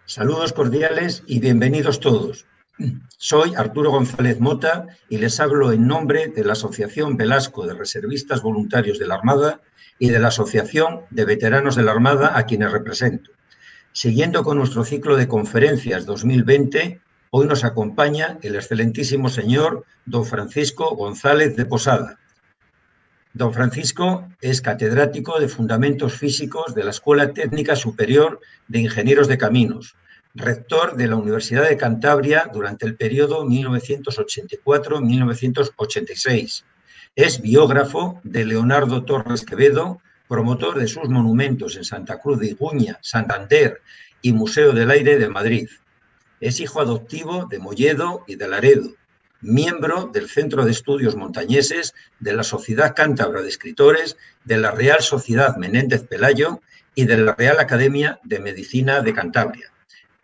Saludos cordiales y bienvenidos todos. Soy Arturo González Mota y les hablo en nombre de la Asociación Velasco de Reservistas Voluntarios de la Armada y de la Asociación de Veteranos de la Armada, a quienes represento. Siguiendo con nuestro ciclo de conferencias 2020, hoy nos acompaña el excelentísimo señor don Francisco González de Posada. Don Francisco es catedrático de Fundamentos Físicos de la Escuela Técnica Superior de Ingenieros de Caminos, rector de la Universidad de Cantabria durante el periodo 1984-1986. Es biógrafo de Leonardo Torres Quevedo, promotor de sus monumentos en Santa Cruz de Iguña, Santander y Museo del Aire de Madrid. Es hijo adoptivo de Molledo y de Laredo, miembro del Centro de Estudios Montañeses, de la Sociedad Cántabra de Escritores, de la Real Sociedad Menéndez Pelayo y de la Real Academia de Medicina de Cantabria.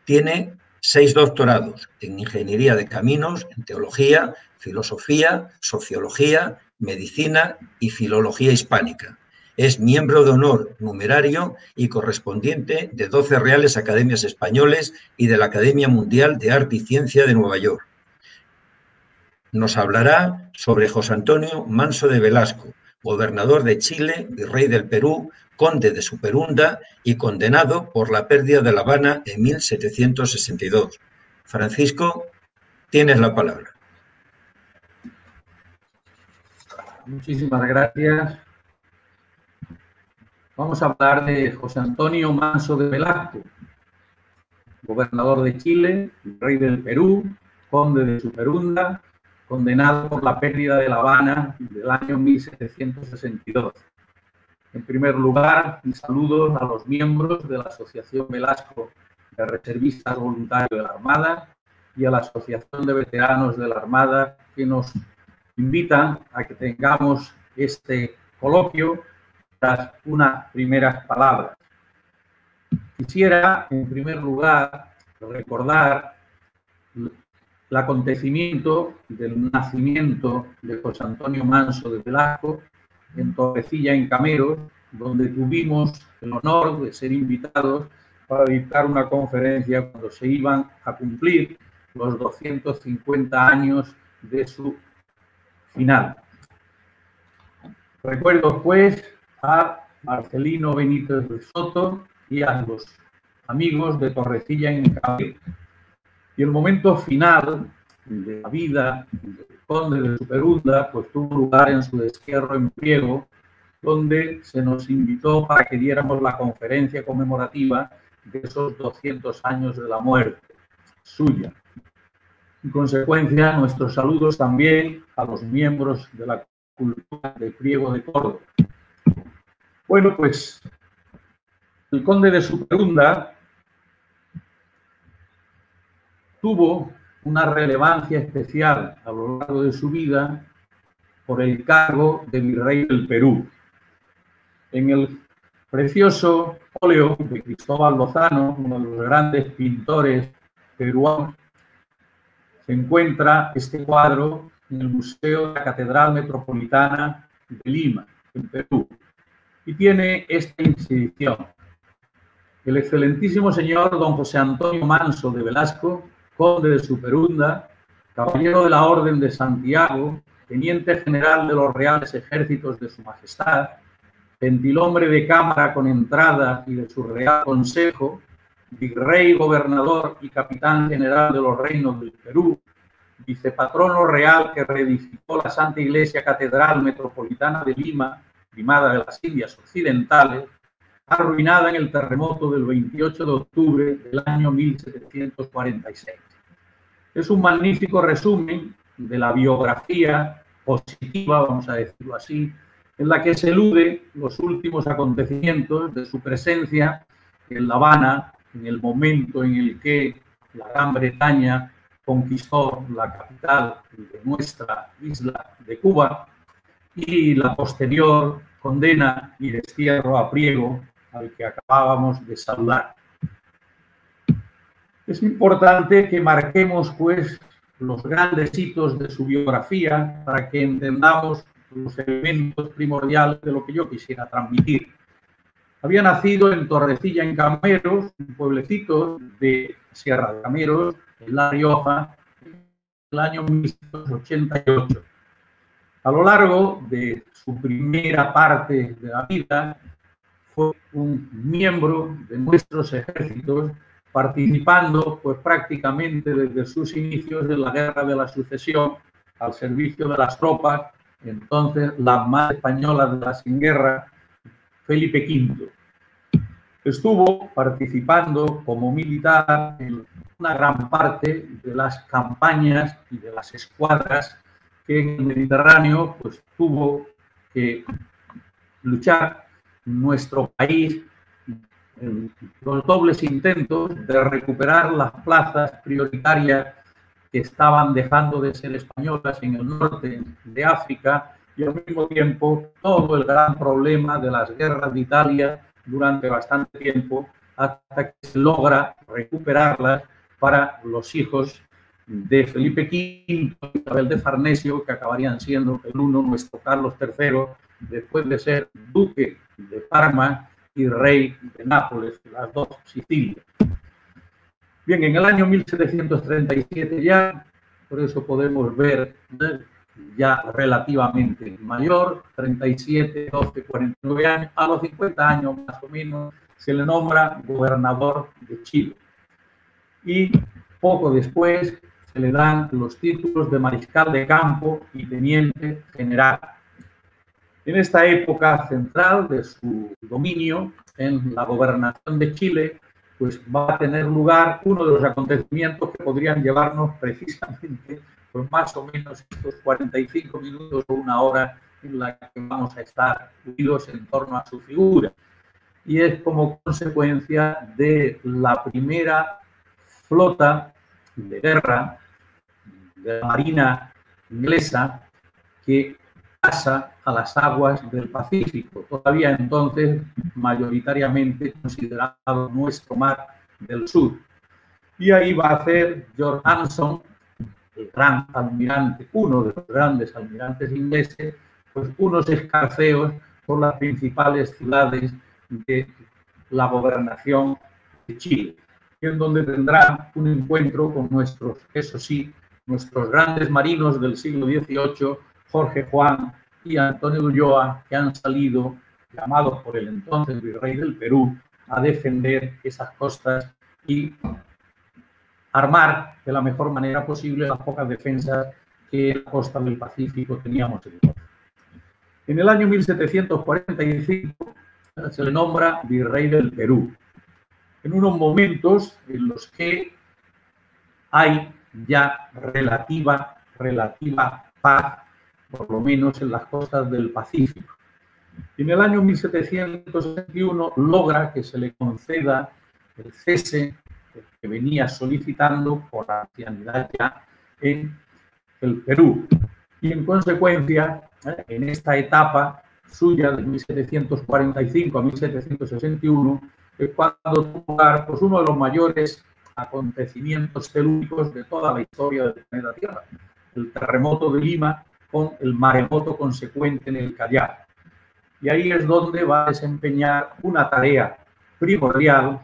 Tiene 6 doctorados en Ingeniería de Caminos, en Teología, Filosofía, Sociología, Medicina y Filología Hispánica. Es miembro de honor numerario y correspondiente de 12 Reales Academias Españoles y de la Academia Mundial de Arte y Ciencia de Nueva York. Nos hablará sobre José Antonio Manso de Velasco, gobernador de Chile, virrey del Perú, conde de Superunda y condenado por la pérdida de La Habana en 1762. Francisco, tienes la palabra. Muchísimas gracias. Vamos a hablar de José Antonio Manso de Velasco, gobernador de Chile, virrey del Perú, conde de Superunda, condenado por la pérdida de La Habana del año 1762. En primer lugar, mis saludos a los miembros de la Asociación Velasco de Reservistas Voluntarios de la Armada y a la Asociación de Veteranos de la Armada, que nos invitan a que tengamos este coloquio tras unas primeras palabras. Quisiera, en primer lugar, recordar el acontecimiento del nacimiento de José Antonio Manso de Velasco en Torrecilla, en Cameros, donde tuvimos el honor de ser invitados para dictar una conferencia cuando se iban a cumplir los 250 años de su final. Recuerdo, pues, a Marcelino Benítez de Soto y a los amigos de Torrecilla, en Cameros. Y el momento final de la vida del conde de Superunda pues tuvo lugar en su destierro en Priego, donde se nos invitó para que diéramos la conferencia conmemorativa de esos 200 años de la muerte suya. En consecuencia, nuestros saludos también a los miembros de la cultura de Priego de Córdoba. Bueno, pues el conde de Superunda tuvo una relevancia especial a lo largo de su vida por el cargo de virrey del Perú. En el precioso óleo de Cristóbal Lozano, uno de los grandes pintores peruanos, se encuentra este cuadro en el Museo de la Catedral Metropolitana de Lima, en Perú, y tiene esta inscripción: el excelentísimo señor don José Antonio Manso de Velasco, conde de Superunda, caballero de la Orden de Santiago, teniente general de los Reales Ejércitos de su Majestad, gentilhombre de Cámara con entrada y de su Real Consejo, virrey, gobernador y capitán general de los reinos del Perú, vicepatrono real que reedificó la Santa Iglesia Catedral Metropolitana de Lima, primada de las Indias Occidentales, arruinada en el terremoto del 28 de octubre del año 1746. Es un magnífico resumen de la biografía positiva, vamos a decirlo así, en la que se elude los últimos acontecimientos de su presencia en La Habana, en el momento en el que la Gran Bretaña conquistó la capital de nuestra isla de Cuba, y la posterior condena y destierro a Priego, al que acabábamos de saludar. Es importante que marquemos, pues, los grandes hitos de su biografía para que entendamos los elementos primordiales de lo que yo quisiera transmitir. Había nacido en Torrecilla, en Cameros, un pueblecito de Sierra de Cameros, en La Rioja, en el año 1988. A lo largo de su primera parte de la vida, fue un miembro de nuestros ejércitos, participando pues prácticamente desde sus inicios en la Guerra de la Sucesión, al servicio de las tropas, entonces las más españolas de la sin guerra, Felipe V. Estuvo participando como militar en una gran parte de las campañas y de las escuadras que en el Mediterráneo pues tuvo que luchar nuestro país en los dobles intentos de recuperar las plazas prioritarias que estaban dejando de ser españolas en el norte de África y al mismo tiempo todo el gran problema de las guerras de Italia durante bastante tiempo hasta que se logra recuperarlas para los hijos de Felipe V y Isabel de Farnesio, que acabarían siendo el uno nuestro Carlos III, después de ser duque de Parma y rey de Nápoles, las dos Sicilias. Bien, en el año 1737 ya, por eso podemos ver ya relativamente mayor, 37, 12, 49 años, a los 50 años más o menos se le nombra gobernador de Chile. Y poco después se le dan los títulos de mariscal de campo y teniente general. En esta época central de su dominio en la gobernación de Chile, pues va a tener lugar uno de los acontecimientos que podrían llevarnos precisamente pues más o menos estos 45 minutos o una hora en la que vamos a estar unidos en torno a su figura. Y es como consecuencia de la primera flota de guerra de la Marina inglesa que pasa a las aguas del Pacífico, todavía entonces mayoritariamente considerado nuestro mar del sur. Y ahí va a hacer George Anson, el gran almirante, uno de los grandes almirantes ingleses, pues unos escarceos por las principales ciudades de la gobernación de Chile, en donde tendrá un encuentro con nuestros, eso sí, nuestros grandes marinos del siglo XVIII, Jorge Juan y Antonio Ulloa, que han salido, llamados por el entonces virrey del Perú, a defender esas costas y armar de la mejor manera posible las pocas defensas que en la costa del Pacífico teníamos entonces. En el año 1745 se le nombra virrey del Perú, en unos momentos en los que hay ya relativa paz, por lo menos en las costas del Pacífico. En el año 1761 logra que se le conceda el cese que venía solicitando por ancianidad ya en el Perú. Y en consecuencia, en esta etapa suya de 1745 a 1761, es cuando tuvo lugar pues, uno de los mayores acontecimientos telúricos de toda la historia del planeta Tierra, el terremoto de Lima con el maremoto consecuente en el Callao. Y ahí es donde va a desempeñar una tarea primordial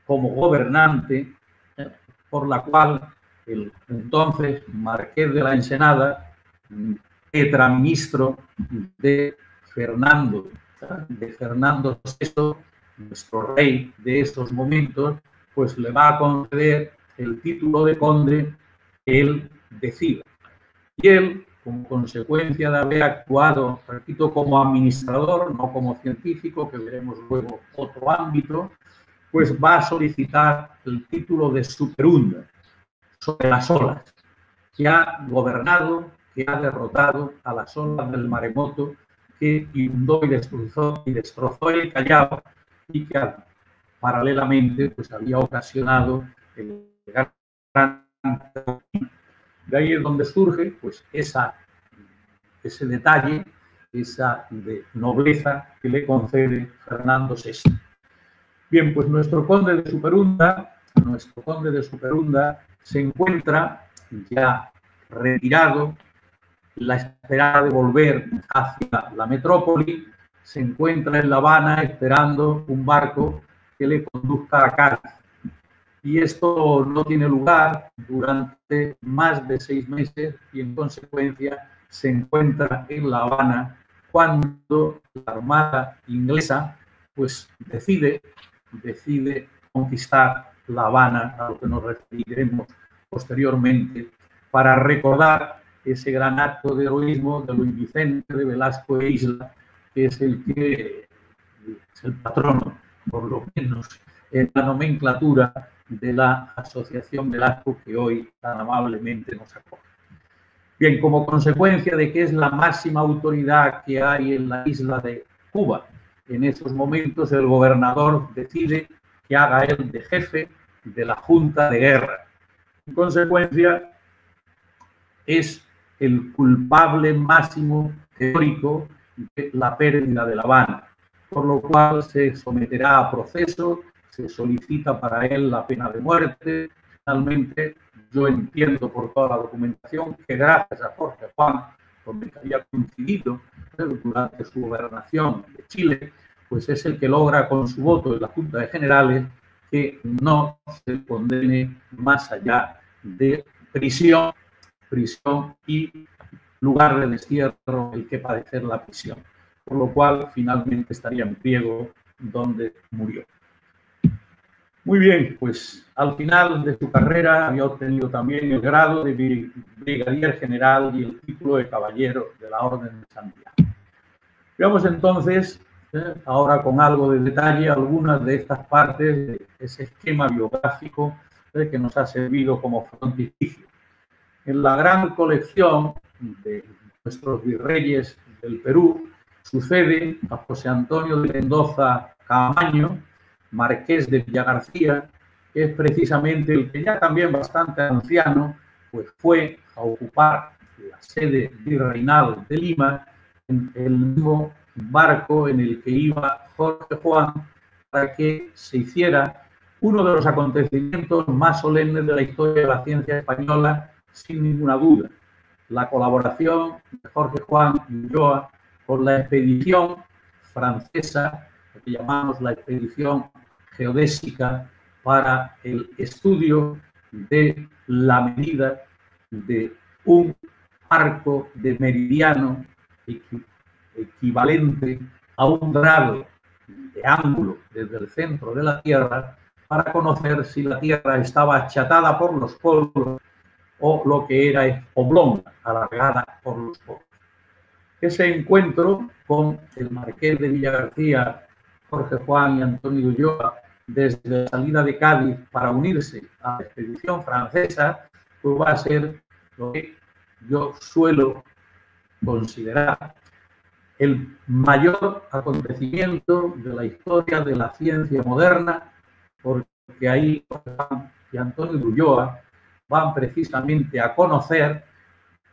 como gobernante, por la cual el entonces Marqués de la Ensenada, tetraministro de Fernando VI, nuestro rey de esos momentos, pues le va a conceder el título de conde que él decida. Y él, como consecuencia de haber actuado, repito, como administrador, no como científico, que veremos luego otro ámbito, pues va a solicitar el título de superunda sobre las olas, que ha gobernado, que ha derrotado a las olas del maremoto que inundó y destrozó el Callao y que paralelamente pues había ocasionado el gran. De ahí es donde surge pues ese detalle, esa de nobleza que le concede Fernando VI. Bien, pues nuestro conde de Superunda se encuentra ya retirado, la esperada de volver hacia la metrópoli, se encuentra en La Habana esperando un barco que le conduzca a Cádiz. Y esto no tiene lugar durante más de 6 meses y en consecuencia se encuentra en La Habana cuando la Armada inglesa pues decide conquistar La Habana, a lo que nos referiremos posteriormente, para recordar ese gran acto de heroísmo de Luis Vicente de Velasco e Isla, que es el patrono, por lo menos en la nomenclatura de la Asociación Velasco, que hoy tan amablemente nos acoge. Bien, como consecuencia de que es la máxima autoridad que hay en la isla de Cuba, en esos momentos el gobernador decide que haga él de jefe de la Junta de Guerra. En consecuencia, es el culpable máximo teórico de la pérdida de La Habana, por lo cual se someterá a proceso, se solicita para él la pena de muerte. Finalmente, yo entiendo por toda la documentación que gracias a Jorge Juan, con el que había coincidido durante su gobernación de Chile, pues es el que logra con su voto en la Junta de Generales que no se condene más allá de prisión y lugar de destierro el que padecer la prisión, por lo cual finalmente estaría en Priego, donde murió. Muy bien, pues al final de su carrera había obtenido también el grado de brigadier general y el título de caballero de la Orden de Santiago. Veamos entonces, ahora con algo de detalle, algunas de estas partes de ese esquema biográfico que nos ha servido como frontispicio. En la gran colección de nuestros virreyes del Perú sucede a José Antonio de Mendoza Caamaño, marqués de Villagarcía, que es precisamente el que ya también bastante anciano, pues fue a ocupar la sede virreinal de Lima en el mismo barco en el que iba Jorge Juan para que se hiciera uno de los acontecimientos más solemnes de la historia de la ciencia española, sin ninguna duda, la colaboración de Jorge Juan y Ulloa con la expedición francesa, que llamamos la expedición geodésica, para el estudio de la medida de un arco de meridiano equivalente a un grado de ángulo desde el centro de la Tierra, para conocer si la Tierra estaba achatada por los polos o lo que era oblonga, alargada por los polos. Ese encuentro con el marqués de Villagarcía, Jorge Juan y Antonio Ulloa, desde la salida de Cádiz para unirse a la expedición francesa, pues va a ser lo que yo suelo considerar el mayor acontecimiento de la historia de la ciencia moderna, porque ahí Jorge Juan y Antonio Ulloa van precisamente a conocer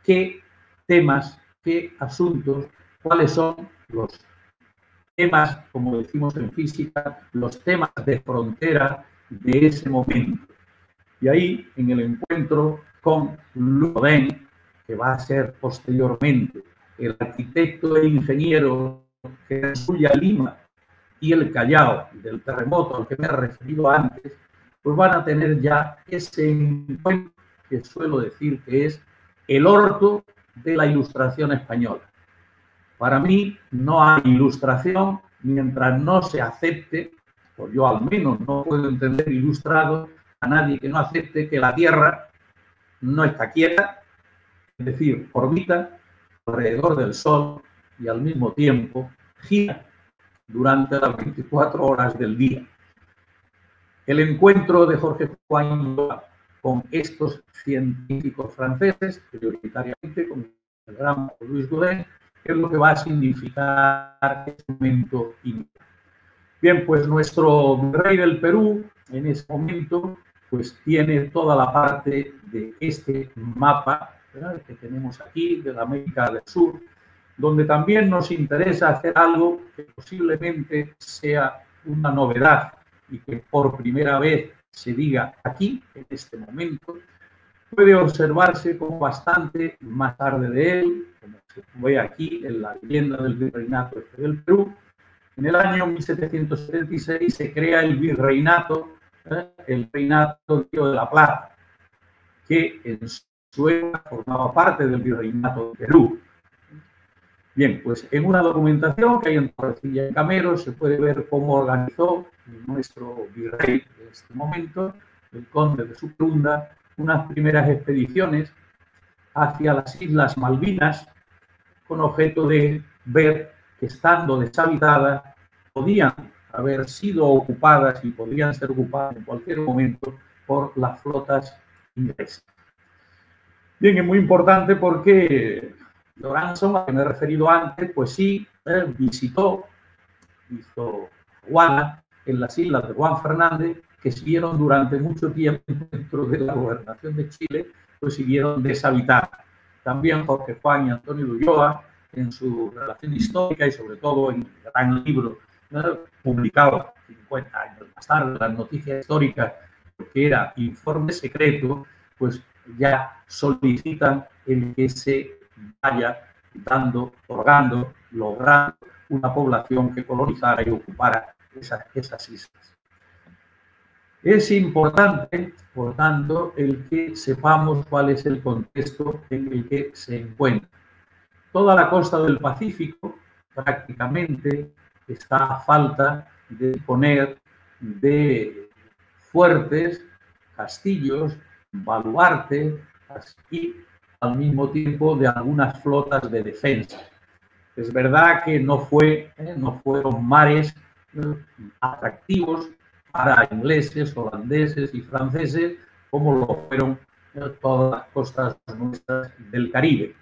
qué temas, qué asuntos, cuáles son los temas, como decimos en física, los temas de frontera de ese momento. Y ahí, en el encuentro con Luis Godin, que va a ser posteriormente el arquitecto e ingeniero que construye Lima y el Callao del terremoto al que me he referido antes, pues van a tener ya ese encuentro que suelo decir que es el orto de la Ilustración española. Para mí no hay ilustración mientras no se acepte, o yo al menos no puedo entender ilustrado a nadie que no acepte que la Tierra no está quieta, es decir, orbita alrededor del Sol y al mismo tiempo gira durante las 24 horas del día. El encuentro de Jorge Juan con estos científicos franceses, prioritariamente con el gran Luis Godin, es lo que va a significar este momento inicial. Bien, pues nuestro rey del Perú en ese momento pues tiene toda la parte de este mapa, ¿verdad?, que tenemos aquí de la América del Sur, donde también nos interesa hacer algo que posiblemente sea una novedad y que por primera vez se diga aquí, en este momento, puede observarse como bastante más tarde de él, como se ve aquí en la leyenda del virreinato del Perú. En el año 1776 se crea el virreinato, el reinato del Río de la Plata, que en su época formaba parte del virreinato de Perú. Bien, pues en una documentación que hay en Torrecilla y Camero se puede ver cómo organizó nuestro virrey en este momento, el conde de Sucrunda, unas primeras expediciones hacia las Islas Malvinas con objeto de ver que, estando deshabitadas, podían haber sido ocupadas y podrían ser ocupadas en cualquier momento por las flotas inglesas. Bien, es muy importante porque Lorenzo, a que me he referido antes, pues sí, hizo Guana en las islas de Juan Fernández, que siguieron durante mucho tiempo dentro de la gobernación de Chile, pues siguieron deshabitadas. También Jorge Juan y Antonio de Ulloa, en su relación histórica y sobre todo en el gran libro publicado 50 años más tarde, las noticias históricas, que era Informe Secreto, pues ya solicitan el que se vaya dando, otorgando, logrando una población que colonizara y ocupara esas islas. Es importante, por tanto, el que sepamos cuál es el contexto en el que se encuentra. Toda la costa del Pacífico prácticamente está a falta de disponer de fuertes, castillos, baluartes y al mismo tiempo de algunas flotas de defensa. Es verdad que no fueron mares atractivos para ingleses, holandeses y franceses como lo fueron todas las costas nuestras del Caribe.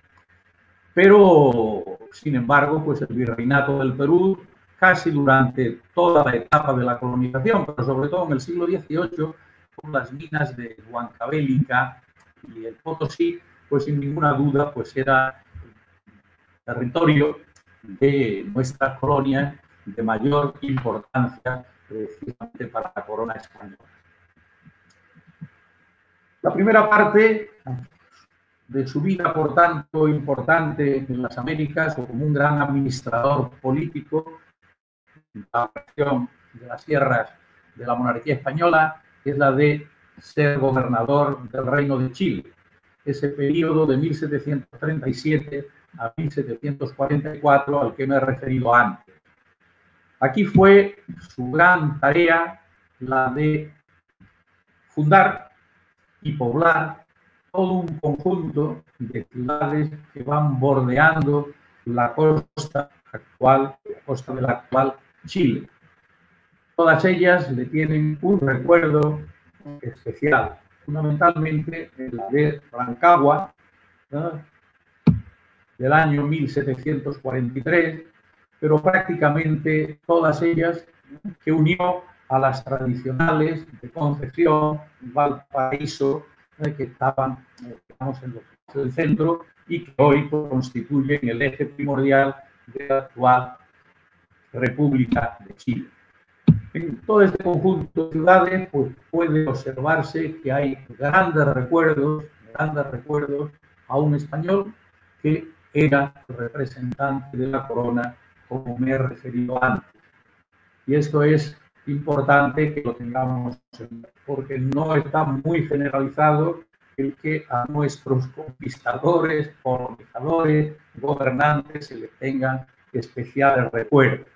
Pero, sin embargo, pues el virreinato del Perú, casi durante toda la etapa de la colonización, pero sobre todo en el siglo XVIII, con las minas de Huancavelica y el Potosí, pues sin ninguna duda pues era territorio de nuestra colonia de mayor importancia precisamente para la corona española. La primera parte de su vida, por tanto, importante en las Américas, o como un gran administrador político, la región de las sierras de la monarquía española, es la de ser gobernador del Reino de Chile. Ese periodo de 1737 a 1744 al que me he referido antes. Aquí fue su gran tarea la de fundar y poblar todo un conjunto de ciudades que van bordeando la costa actual, la costa del actual Chile. Todas ellas le tienen un recuerdo especial, fundamentalmente la de Rancagua, ¿no?, del año 1743, pero prácticamente todas ellas que unió a las tradicionales de Concepción, Valparaíso, que estaban, digamos, en el centro y que hoy constituyen el eje primordial de la actual República de Chile. En todo este conjunto de ciudades pues, puede observarse que hay grandes recuerdos a un español que era representante de la corona, como me he referido antes. Y esto es importante que lo tengamos en cuenta, porque no está muy generalizado el que a nuestros conquistadores, colonizadores, gobernantes se les tengan especiales recuerdos.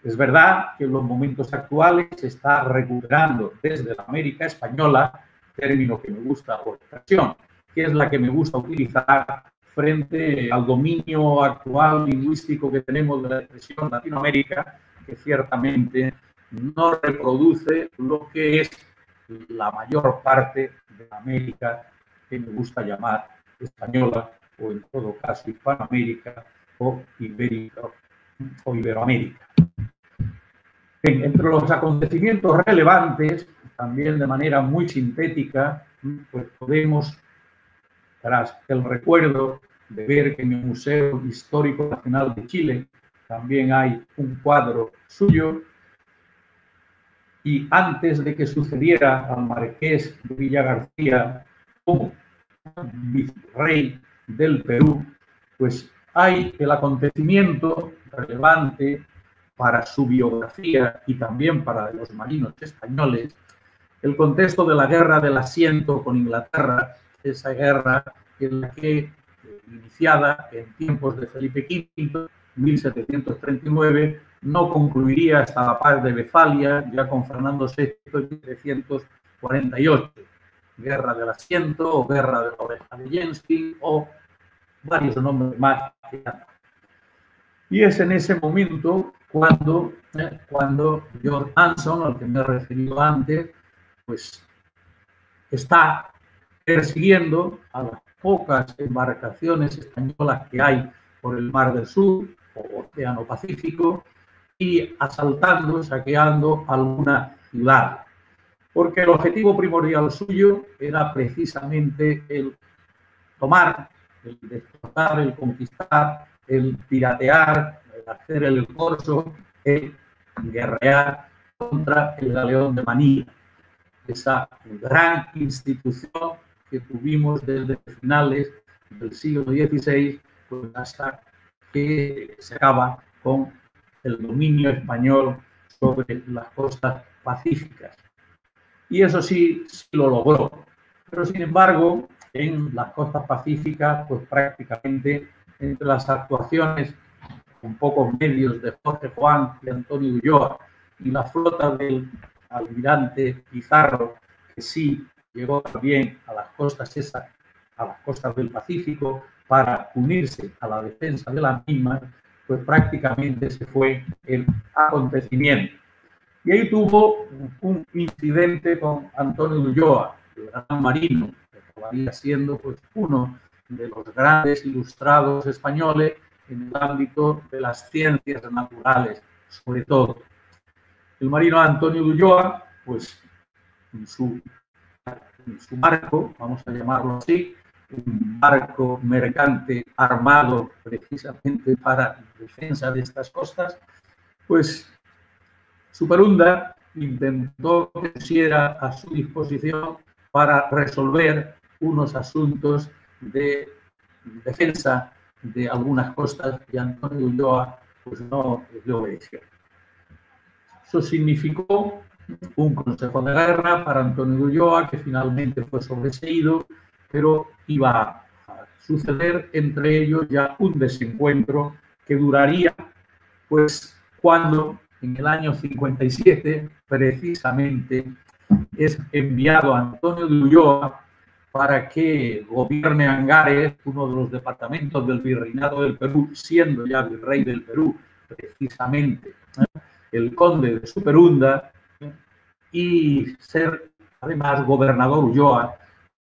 Es verdad que en los momentos actuales se está recuperando desde la América española, término que me gusta por expresión, que es la que me gusta utilizar frente al dominio actual lingüístico que tenemos de la expresión Latinoamérica, que ciertamente no reproduce lo que es la mayor parte de la América que me gusta llamar española, o en todo caso Hispanoamérica o Ibérica o Iberoamérica. Bien, entre los acontecimientos relevantes, también de manera muy sintética, pues podemos, tras el recuerdo de ver que en el Museo Histórico Nacional de Chile también hay un cuadro suyo, y antes de que sucediera al marqués de Villagarcía como virrey del Perú, pues hay el acontecimiento relevante para su biografía y también para los marinos españoles, el contexto de la Guerra del Asiento con Inglaterra, esa guerra en la que, iniciada en tiempos de Felipe V, 1739, no concluiría hasta la paz de Westfalia, ya con Fernando VI en 1748. Guerra del Asiento o Guerra de la Oreja de Jensky o varios nombres más. Y es en ese momento cuando George Anson, al que me he referido antes, pues está persiguiendo a las pocas embarcaciones españolas que hay por el Mar del Sur o Océano Pacífico y asaltando, saqueando alguna ciudad. Porque el objetivo primordial suyo era precisamente el tomar, el destrozar, el conquistar, el piratear, el hacer el corso, el guerrear contra el galeón de Manila, esa gran institución que tuvimos desde finales del siglo XVI pues hasta que se acaba con el dominio español sobre las costas pacíficas. Y eso sí lo logró. Pero sin embargo, en las costas pacíficas, pues prácticamente entre las actuaciones con pocos medios de Jorge Juan y Antonio Ulloa y la flota del almirante Pizarro, que sí llegó también a las costas del Pacífico para unirse a la defensa de las mismas, pues prácticamente se fue el acontecimiento. Y ahí tuvo un incidente con Antonio Ulloa, el gran marino, que acabaría siendo pues uno de los grandes ilustrados españoles en el ámbito de las ciencias naturales, sobre todo. El marino Antonio Ulloa, pues en su barco, vamos a llamarlo así, un barco mercante armado precisamente para defensa de estas costas, pues Superunda intentó que pusiera a su disposición para resolver unos asuntos de defensa de algunas costas y Antonio Ulloa pues no le obedeció. Eso significó un consejo de guerra para Antonio Ulloa que finalmente fue sobreseído, pero iba a suceder entre ellos ya un desencuentro que duraría pues cuando en el año 57 precisamente es enviado a Antonio de Ulloa para que gobierne Angares, uno de los departamentos del Virreinato del Perú, siendo ya virrey del Perú precisamente el conde de Superunda, y ser además gobernador Ulloa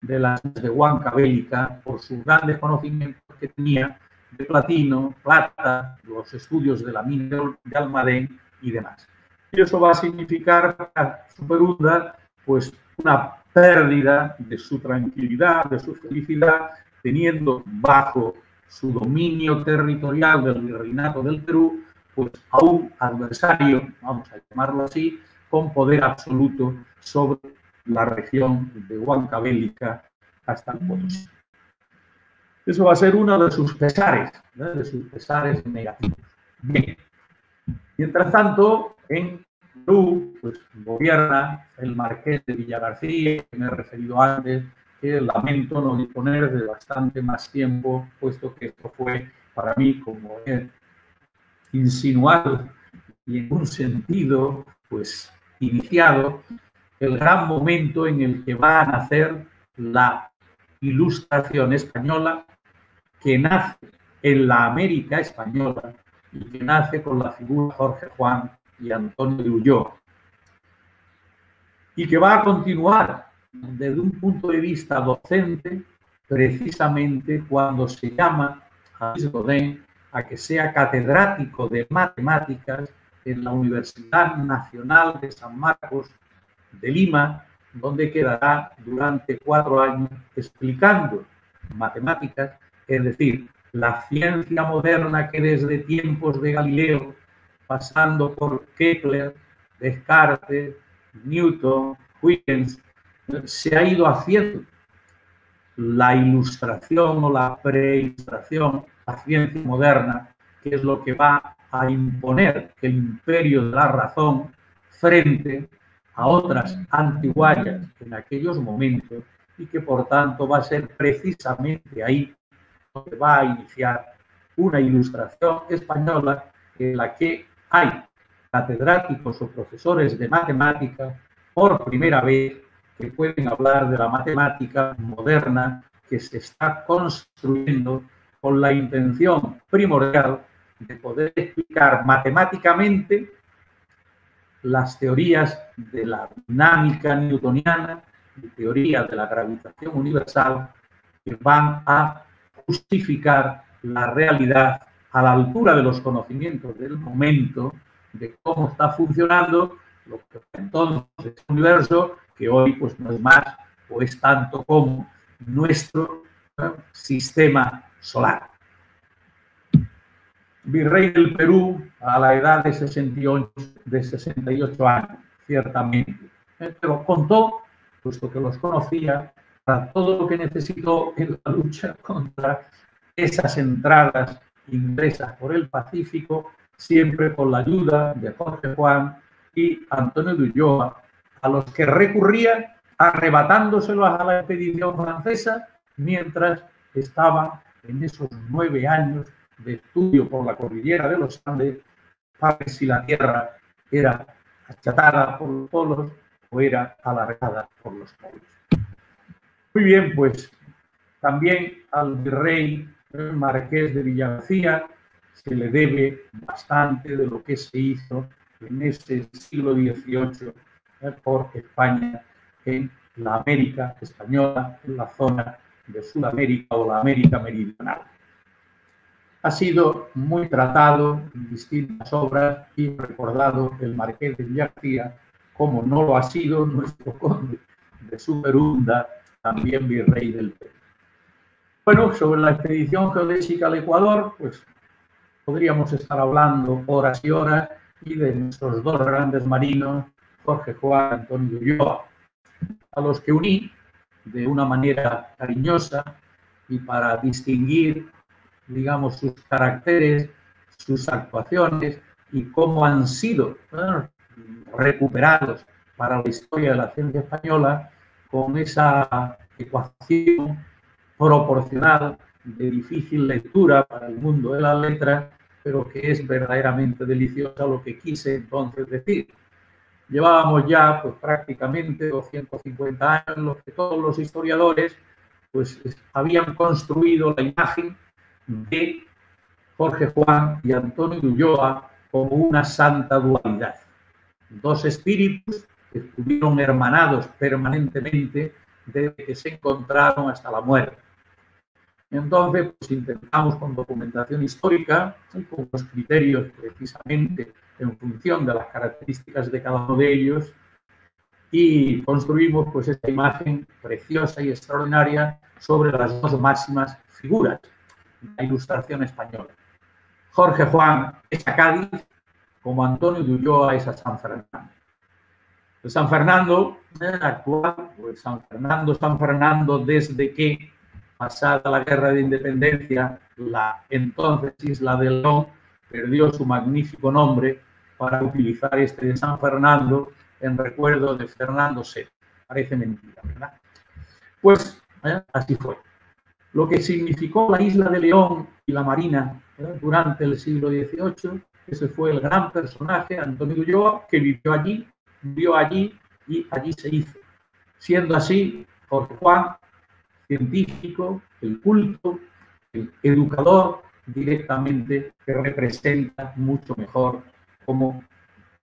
de las de Huancavelica por sus grandes conocimientos que tenía de platino, plata, los estudios de la mina de Almadén y demás. Y eso va a significar para Superunda pues una pérdida de su tranquilidad, de su felicidad, teniendo bajo su dominio territorial del Virreinato del Perú pues a un adversario, vamos a llamarlo así, con poder absoluto sobre la región de Huancavelica hasta el Potosí. Eso va a ser uno de sus pesares, ¿no? De sus pesares negativos. Bien. Mientras tanto, en Perú, pues gobierna el marqués de Villagarcía, que me he referido antes, que lamento no disponer de bastante más tiempo, puesto que esto fue para mí, como he insinuado y en un sentido, pues iniciado, el gran momento en el que va a nacer la Ilustración española, que nace en la América española y que nace con la figura de Jorge Juan y Antonio de Ulloa. Y que va a continuar desde un punto de vista docente, precisamente cuando se llama a Luis Godén a que sea catedrático de matemáticas en la Universidad Nacional de San Marcos de Lima, donde quedará durante 4 años explicando matemáticas, es decir, la ciencia moderna que desde tiempos de Galileo, pasando por Kepler, Descartes, Newton, Huygens, se ha ido haciendo la ilustración o la preilustración, la ciencia moderna, que es lo que va a imponer el imperio de la razón frente a otras antiguallas en aquellos momentos, y que por tanto va a ser precisamente ahí donde va a iniciar una ilustración española en la que hay catedráticos o profesores de matemática por primera vez que pueden hablar de la matemática moderna que se está construyendo con la intención primordial de poder explicar matemáticamente las teorías de la dinámica newtoniana y teoría de la gravitación universal, que van a justificar la realidad a la altura de los conocimientos del momento, de cómo está funcionando lo que entonces es el universo, que hoy pues no es más o es tanto como nuestro sistema solar. Virrey del Perú a la edad de 68 años, ciertamente. Pero contó, puesto que los conocía, para todo lo que necesitó en la lucha contra esas entradas inglesas por el Pacífico, siempre con la ayuda de Jorge Juan y Antonio de Ulloa, a los que recurría arrebatándoselos a la expedición francesa mientras estaban en esos 9 años de estudio por la cordillera de los Andes, para ver si la Tierra era achatada por los polos o era alargada por los polos. Muy bien, pues también al virrey marqués de Villagarcía se le debe bastante de lo que se hizo en ese siglo XVIII por España, en la América española, en la zona de Sudamérica o la América meridional. Ha sido muy tratado en distintas obras y recordado el marqués de Villagarcía, como no lo ha sido nuestro conde de Superunda, también virrey del Perú. Bueno, sobre la expedición geodésica al Ecuador, pues podríamos estar hablando horas y horas, y de nuestros dos grandes marinos, Jorge Juan y Antonio de Ulloa, a los que uní de una manera cariñosa y para distinguir, digamos, sus caracteres, sus actuaciones y cómo han sido recuperados para la historia de la ciencia española con esa ecuación proporcional de difícil lectura para el mundo de las letras, pero que es verdaderamente deliciosa, lo que quise entonces decir. Llevábamos ya pues, prácticamente 250 años en los que todos los historiadores pues, habían construido la imagen de Jorge Juan y Antonio de Ulloa como una santa dualidad. Dos espíritus que estuvieron hermanados permanentemente desde que se encontraron hasta la muerte. Entonces, pues intentamos con documentación histórica y con los criterios precisamente en función de las características de cada uno de ellos, y construimos pues esta imagen preciosa y extraordinaria sobre las dos máximas figuras de la Ilustración española. Jorge Juan es a Cádiz, como Antonio de Ulloa es a San Fernando. De San Fernando actual, pues San Fernando desde que, pasada la Guerra de Independencia, la entonces Isla de León perdió su magnífico nombre para utilizar este de San Fernando en recuerdo de Fernando VII. Parece mentira, ¿verdad? Pues así fue. Lo que significó la Isla de León y la Marina durante el siglo XVIII, ese fue el gran personaje, Antonio de Ulloa, que vivió allí y allí se hizo. Siendo así, Jorge Juan, científico, el culto, el educador directamente, que representa mucho mejor como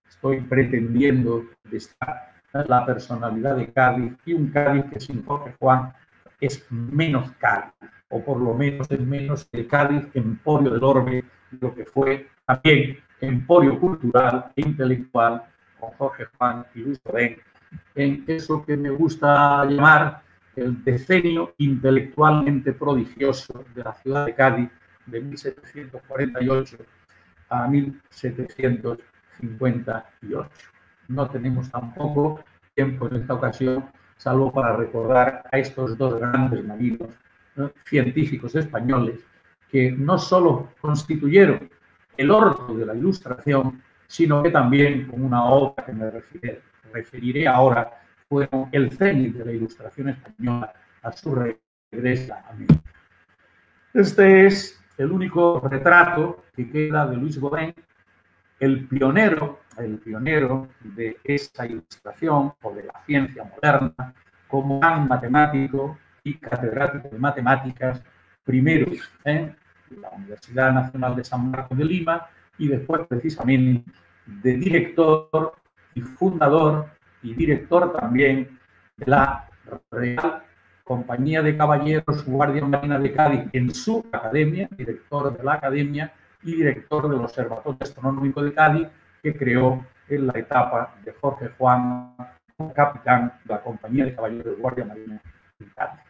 estoy pretendiendo estar la personalidad de Cádiz, y un Cádiz que sin Jorge Juan es menos Cádiz, o por lo menos es menos el Cádiz emporio del orbe, lo que fue también emporio cultural e intelectual con Jorge Juan y Luis Rodén, en eso que me gusta llamar el decenio intelectualmente prodigioso de la ciudad de Cádiz, de 1748 a 1758. No tenemos tampoco tiempo en esta ocasión, salvo para recordar a estos dos grandes marinos, ¿no?, científicos españoles, que no solo constituyeron el orto de la Ilustración, sino que también, con una obra que me referiré ahora, fueron el cenit de la Ilustración española a su regreso a América. Este es el único retrato que queda de Louis Gaudin, el pionero de esta Ilustración o de la ciencia moderna, como gran matemático y catedrático de matemáticas, primero en la Universidad Nacional de San Marcos de Lima y después precisamente de director y fundador y director también de la Real Compañía de Caballeros Guardia Marina de Cádiz en su academia, director de la academia y director del Observatorio Astronómico de Cádiz, que creó en la etapa de Jorge Juan, capitán de la Compañía de Caballeros Guardia Marina de Cádiz.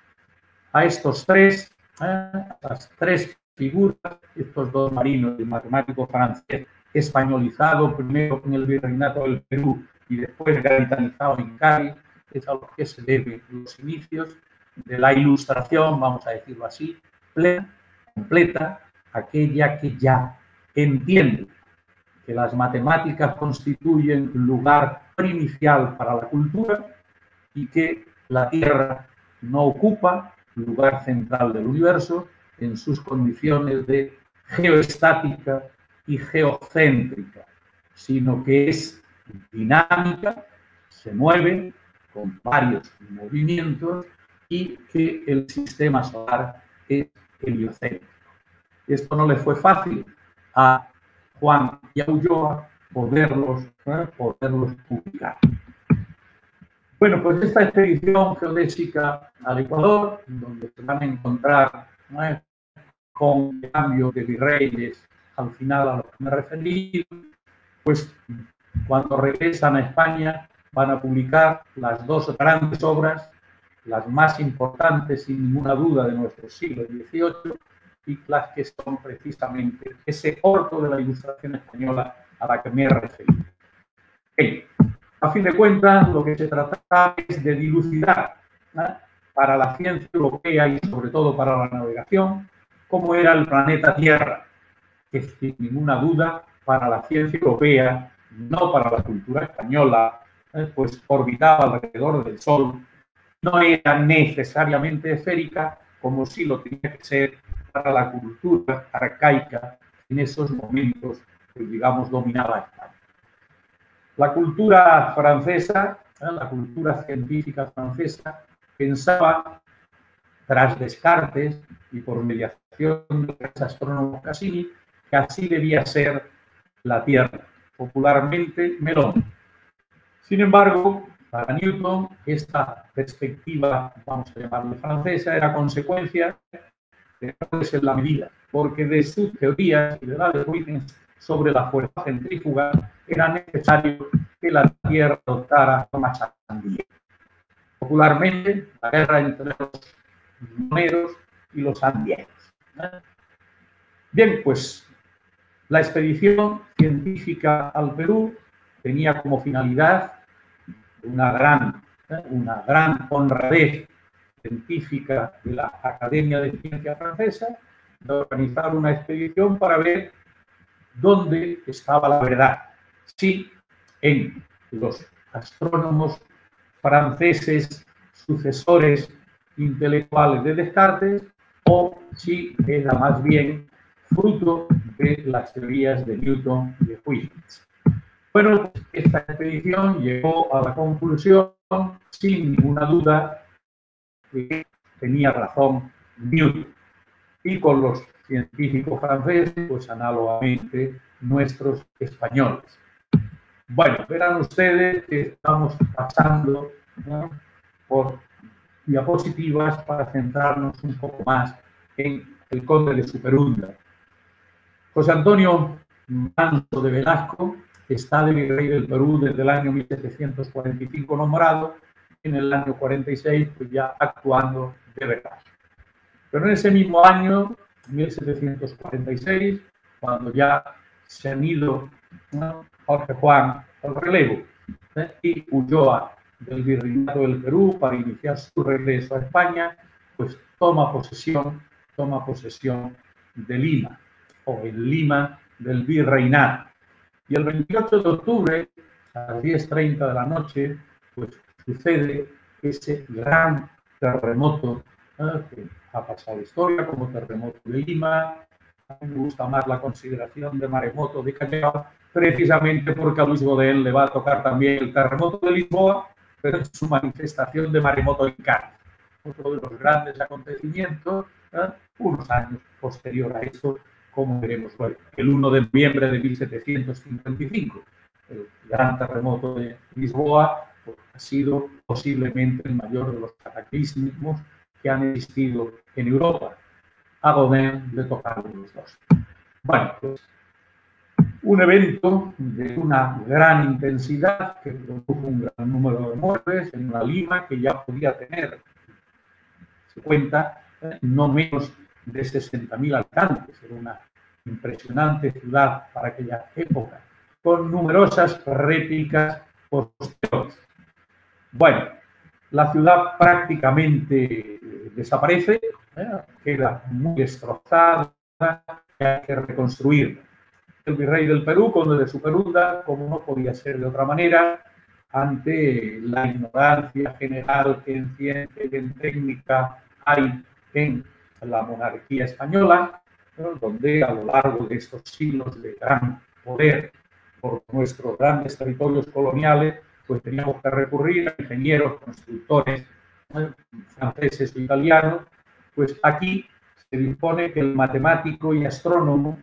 A estos tres, las tres figuras, estos dos marinos, el matemático francés, españolizado primero en el Virreinato del Perú y después gaditalizado en Cádiz, es a lo que se deben los inicios de la Ilustración, vamos a decirlo así, plena, completa, aquella que ya entiende que las matemáticas constituyen un lugar primordial para la cultura y que la Tierra no ocupa el lugar central del universo en sus condiciones de geoestática y geocéntrica, sino que es dinámica, se mueve con varios movimientos y que el sistema solar es heliocéntrico. Esto no le fue fácil a Juan y a Ulloa poderlos publicar. Bueno, pues esta expedición geodésica al Ecuador, donde se van a encontrar con el cambio de virreyes al final a los que me referí, pues cuando regresan a España van a publicar las dos grandes obras, las más importantes sin ninguna duda de nuestro siglo XVIII, y las que son precisamente ese orto de la Ilustración española a la que me he referido. A fin de cuentas, lo que se trata es de dilucidar, ¿no?, para la ciencia europea y sobre todo para la navegación, cómo era el planeta Tierra, que sin ninguna duda para la ciencia europea, no para la cultura española, pues orbitaba alrededor del Sol, no era necesariamente esférica, como sí lo tenía que ser para la cultura arcaica en esos momentos que, digamos, dominaba España. La cultura francesa, la cultura científica francesa, pensaba, tras Descartes y por mediación del astrónomo Cassini, que así debía ser la Tierra, popularmente melón. Sin embargo, para Newton, esta perspectiva, vamos a llamarla francesa, era consecuencia de errores en la medida, porque de sus teorías y de la de Huygens sobre la fuerza centrífuga era necesario que la Tierra adoptara forma sandía. Popularmente, la guerra entre los moneros y los andieros. Bien, pues la expedición científica al Perú tenía como finalidad una gran honradez científica de la Academia de Ciencia Francesa de organizar una expedición para ver dónde estaba la verdad. Si en los astrónomos franceses sucesores intelectuales de Descartes o si era más bien fruto de las teorías de Newton y de Huygens. Bueno, esta expedición llegó a la conclusión, sin ninguna duda, que tenía razón Newton. Y con los científicos franceses, pues análogamente nuestros españoles. Bueno, verán ustedes que estamos pasando, ¿no?, por diapositivas para centrarnos un poco más en el conde de Superunda. José Antonio Manso de Velasco está de virrey del Perú desde el año 1745 nombrado, en el año 46 pues ya actuando de verdad. Pero en ese mismo año, 1746, cuando ya se han ido, ¿no?, Jorge Juan al relevo y Ulloa del Virreinato del Perú para iniciar su regreso a España, pues toma posesión de Lima, o en Lima del Virreinato. Y el 28 de octubre, a las 10:30 de la noche, pues sucede ese gran terremoto que ha pasado la historia como terremoto de Lima. A mí me gusta más la consideración de maremoto de Callao, precisamente porque a Luis Godén le va a tocar también el terremoto de Lisboa, pero en su manifestación de maremoto en Cádiz. Otro de los grandes acontecimientos, unos años posterior a eso, como veremos luego. El 1 de noviembre de 1755, el gran terremoto de Lisboa, pues, ha sido posiblemente el mayor de los cataclismos que han existido en Europa. A Godén le tocaron los dos. Bueno, pues un evento de una gran intensidad que produjo un gran número de muertes en una Lima que ya podía tener, se cuenta, no menos de 60.000 habitantes. Era una impresionante ciudad para aquella época, con numerosas réplicas posteriores. Bueno, la ciudad prácticamente desaparece, queda muy destrozada, hay que reconstruirla. El virrey del Perú, conde de Superunda, como no podía ser de otra manera, ante la ignorancia general que en ciencia y en técnica hay en la monarquía española, ¿no?, donde a lo largo de estos siglos de gran poder por nuestros grandes territorios coloniales, pues teníamos que recurrir a ingenieros, constructores, franceses o italianos. Pues aquí se dispone que el matemático y astrónomo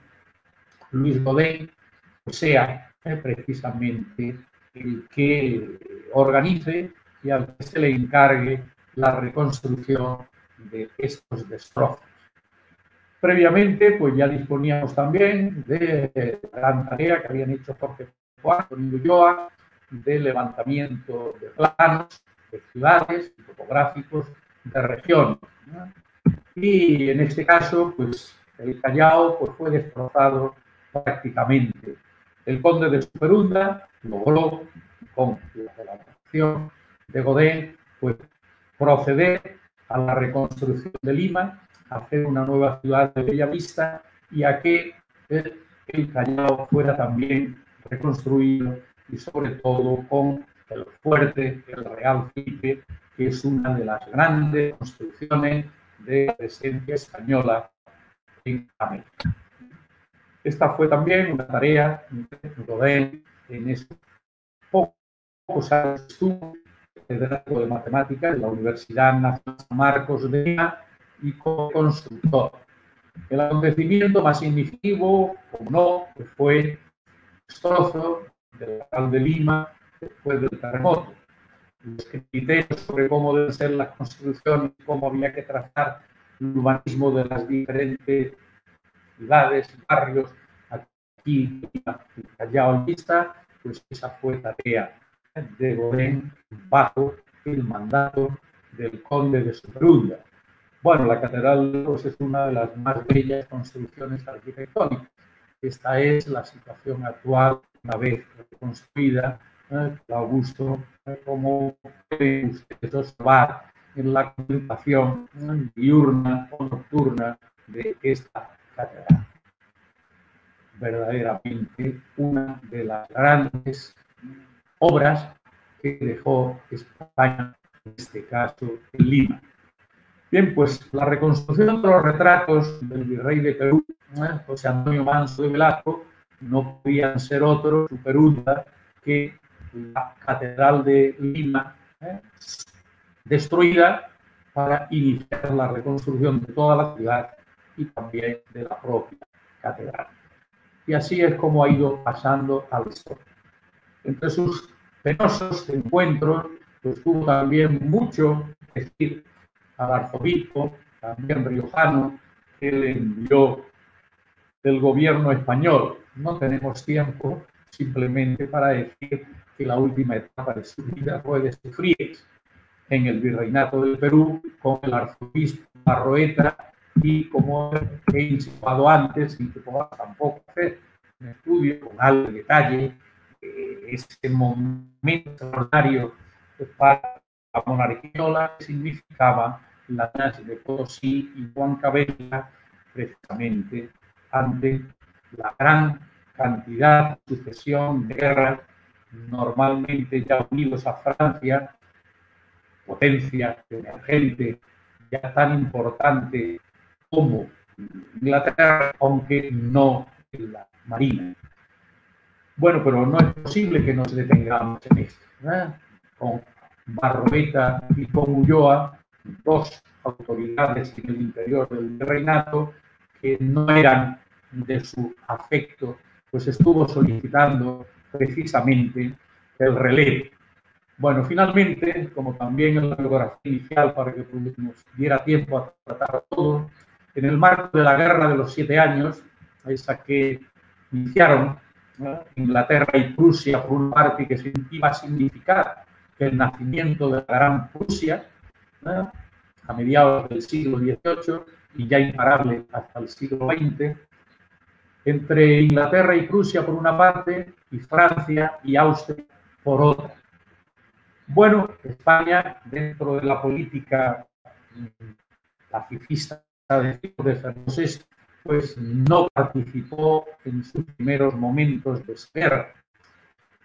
Luis Godén sea precisamente el que organice y al que se le encargue la reconstrucción de estos destrozos. Previamente, pues ya disponíamos también de la gran tarea que habían hecho Jorge Juan y Ulloa, de levantamiento de planos de ciudades, topográficos, de regiones, ¿no? Y en este caso, pues el Callao pues, fue destrozado prácticamente. El conde de Superunda logró, con la colaboración de Godén, pues proceder a la reconstrucción de Lima, a hacer una nueva ciudad de Bellavista y a que el Callao fuera también reconstruido y sobre todo con el fuerte, el Real Felipe, que es una de las grandes construcciones de la presencia española en América. Esta fue también una tarea de Godén en esos pocos años estuvo catedrático de matemáticas de la Universidad Nacional San Marcos de Lima y constructor. El acontecimiento más significativo, como no, fue el destrozo del Real de Lima después del terremoto. Los criterios sobre cómo deben ser las construcciones, cómo había que trazar el urbanismo de las diferentes ciudades, barrios, aquí en Callao y Vista, pues esa fue tarea de Godén bajo el mandato del conde de Superunda. Bueno, la catedral pues, es una de las más bellas construcciones arquitectónicas. Esta es la situación actual, una vez reconstruida, Augusto, como pueden ustedes observar en la contemplación diurna o nocturna de esta catedral. Verdaderamente una de las grandes obras que dejó España, en este caso en Lima. Bien, pues la reconstrucción de los retratos del virrey de Perú, José Antonio Manso de Velasco, no podían ser otro Superunda que la Catedral de Lima, destruida para iniciar la reconstrucción de toda la ciudad y también de la propia catedral. Y así es como ha ido pasando a la historia. Entre sus penosos encuentros, pues tuvo también mucho que decir al arzobispo, también riojano, que le envió del gobierno español. No tenemos tiempo simplemente para decir que la última etapa de su vida fue de sufrir en el Virreinato del Perú con el arzobispo Barroeta y, como he insinuado antes, y que podamos tampoco hacer un estudio con alto detalle, ese momento extraordinario para la monarquía que significaba la Nas de Potosí y Huancavelica, precisamente ante la gran cantidad, sucesión de guerras, normalmente ya unidos a Francia, potencia emergente, ya tan importante como Inglaterra, aunque no en la marina. Bueno, pero no es posible que nos detengamos en esto, ¿eh? Con Barroeta y con Ulloa, dos autoridades en el interior del reinato que no eran de su afecto, pues estuvo solicitando precisamente el relevo. Bueno, finalmente, como también en la biografía inicial, para que nos diera tiempo a tratar todo, en el marco de la Guerra de los 7 Años, esa que iniciaron Inglaterra y Prusia, por una parte, que iba a significar el nacimiento de la Gran Prusia, a mediados del siglo XVIII y ya imparable hasta el siglo XX, entre Inglaterra y Prusia por una parte y Francia y Austria por otra. Bueno, España, dentro de la política pacifista de Fernando VI, pues no participó en sus primeros momentos de guerra.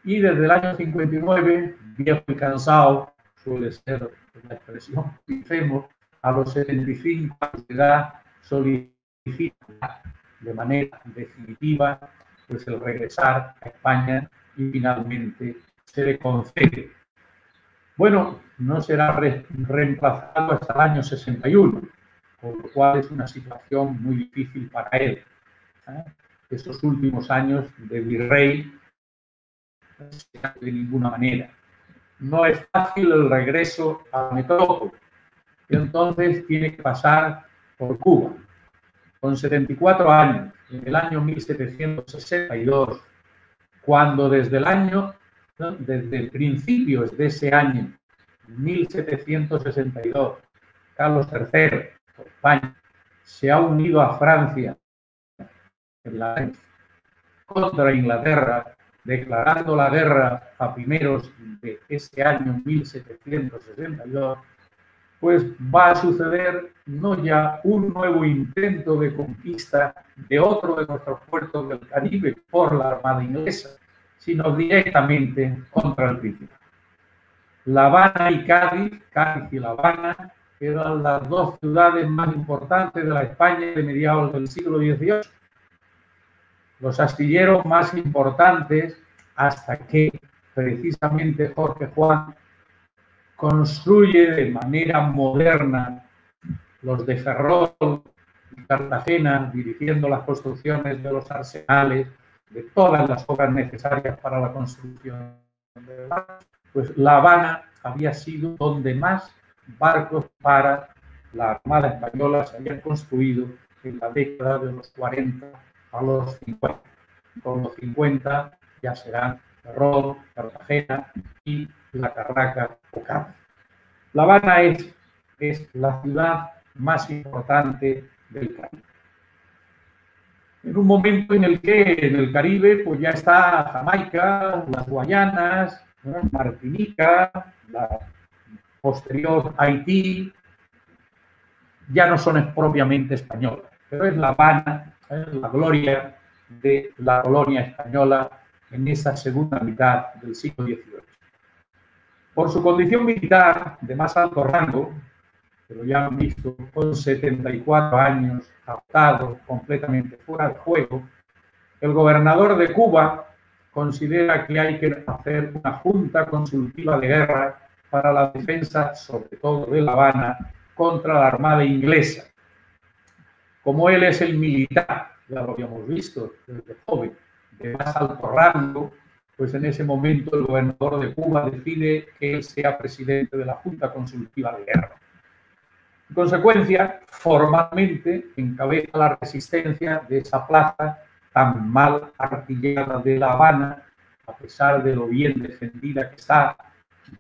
Y desde el año 59, viejo y cansado, suele ser la expresión que hacemos, a los 75 años de edad, solicita de manera definitiva pues el regresar a España y finalmente se le concede. Bueno, no será reemplazado hasta el año 61, con lo cual es una situación muy difícil para él. Estos últimos años de virrey, de ninguna manera. No es fácil el regreso a la metrópoli, entonces tiene que pasar por Cuba. Con 74 años, en el año 1762, cuando desde principios de ese año, 1762, Carlos III, por España, se ha unido a Francia en la contra Inglaterra, declarando la guerra a primeros de ese año 1762, pues va a suceder no ya un nuevo intento de conquista de otro de nuestros puertos del Caribe por la Armada inglesa, sino directamente contra el Principado. La Habana y Cádiz y La Habana, eran las dos ciudades más importantes de la España de mediados del siglo XVIII. Los astilleros más importantes, hasta que precisamente Jorge Juan construye de manera moderna los de Ferrol y Cartagena, dirigiendo las construcciones de los arsenales, de todas las obras necesarias para la construcción de la Habana. Pues La Habana había sido donde más barcos para la Armada Española se habían construido en la década de los 40 a los 50. Con los 50 ya serán Ferrol, Cartagena y la Carraca o Cádiz. La Habana es la ciudad más importante del Caribe. En un momento en el que en el Caribe pues ya está Jamaica, las Guayanas, Martinica, la posterior Haití, ya no son propiamente españolas, pero es La Habana, la gloria de la colonia española en esa segunda mitad del siglo XVIII. Por su condición militar de más alto rango, que lo ya han visto, con 74 años, adaptado, completamente fuera de juego, el gobernador de Cuba considera que hay que hacer una junta consultiva de guerra para la defensa, sobre todo de La Habana, contra la Armada inglesa. Como él es el militar, ya lo habíamos visto desde joven, de más alto rango, pues en ese momento el gobernador de Cuba decide que él sea presidente de la Junta Consultiva de Guerra. En consecuencia, formalmente encabeza la resistencia de esa plaza tan mal artillada de La Habana, a pesar de lo bien defendida que está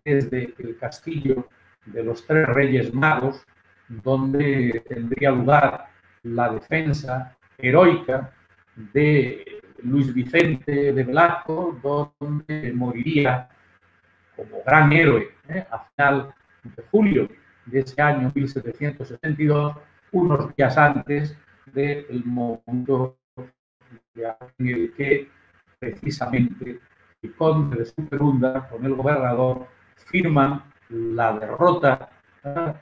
desde el castillo de los Tres Reyes Magos, donde tendría lugar la defensa heroica de Luis Vicente de Velasco, donde moriría como gran héroe a final de julio de ese año 1762, unos días antes del momento en el que precisamente el conde de Superunda con el gobernador firman la derrota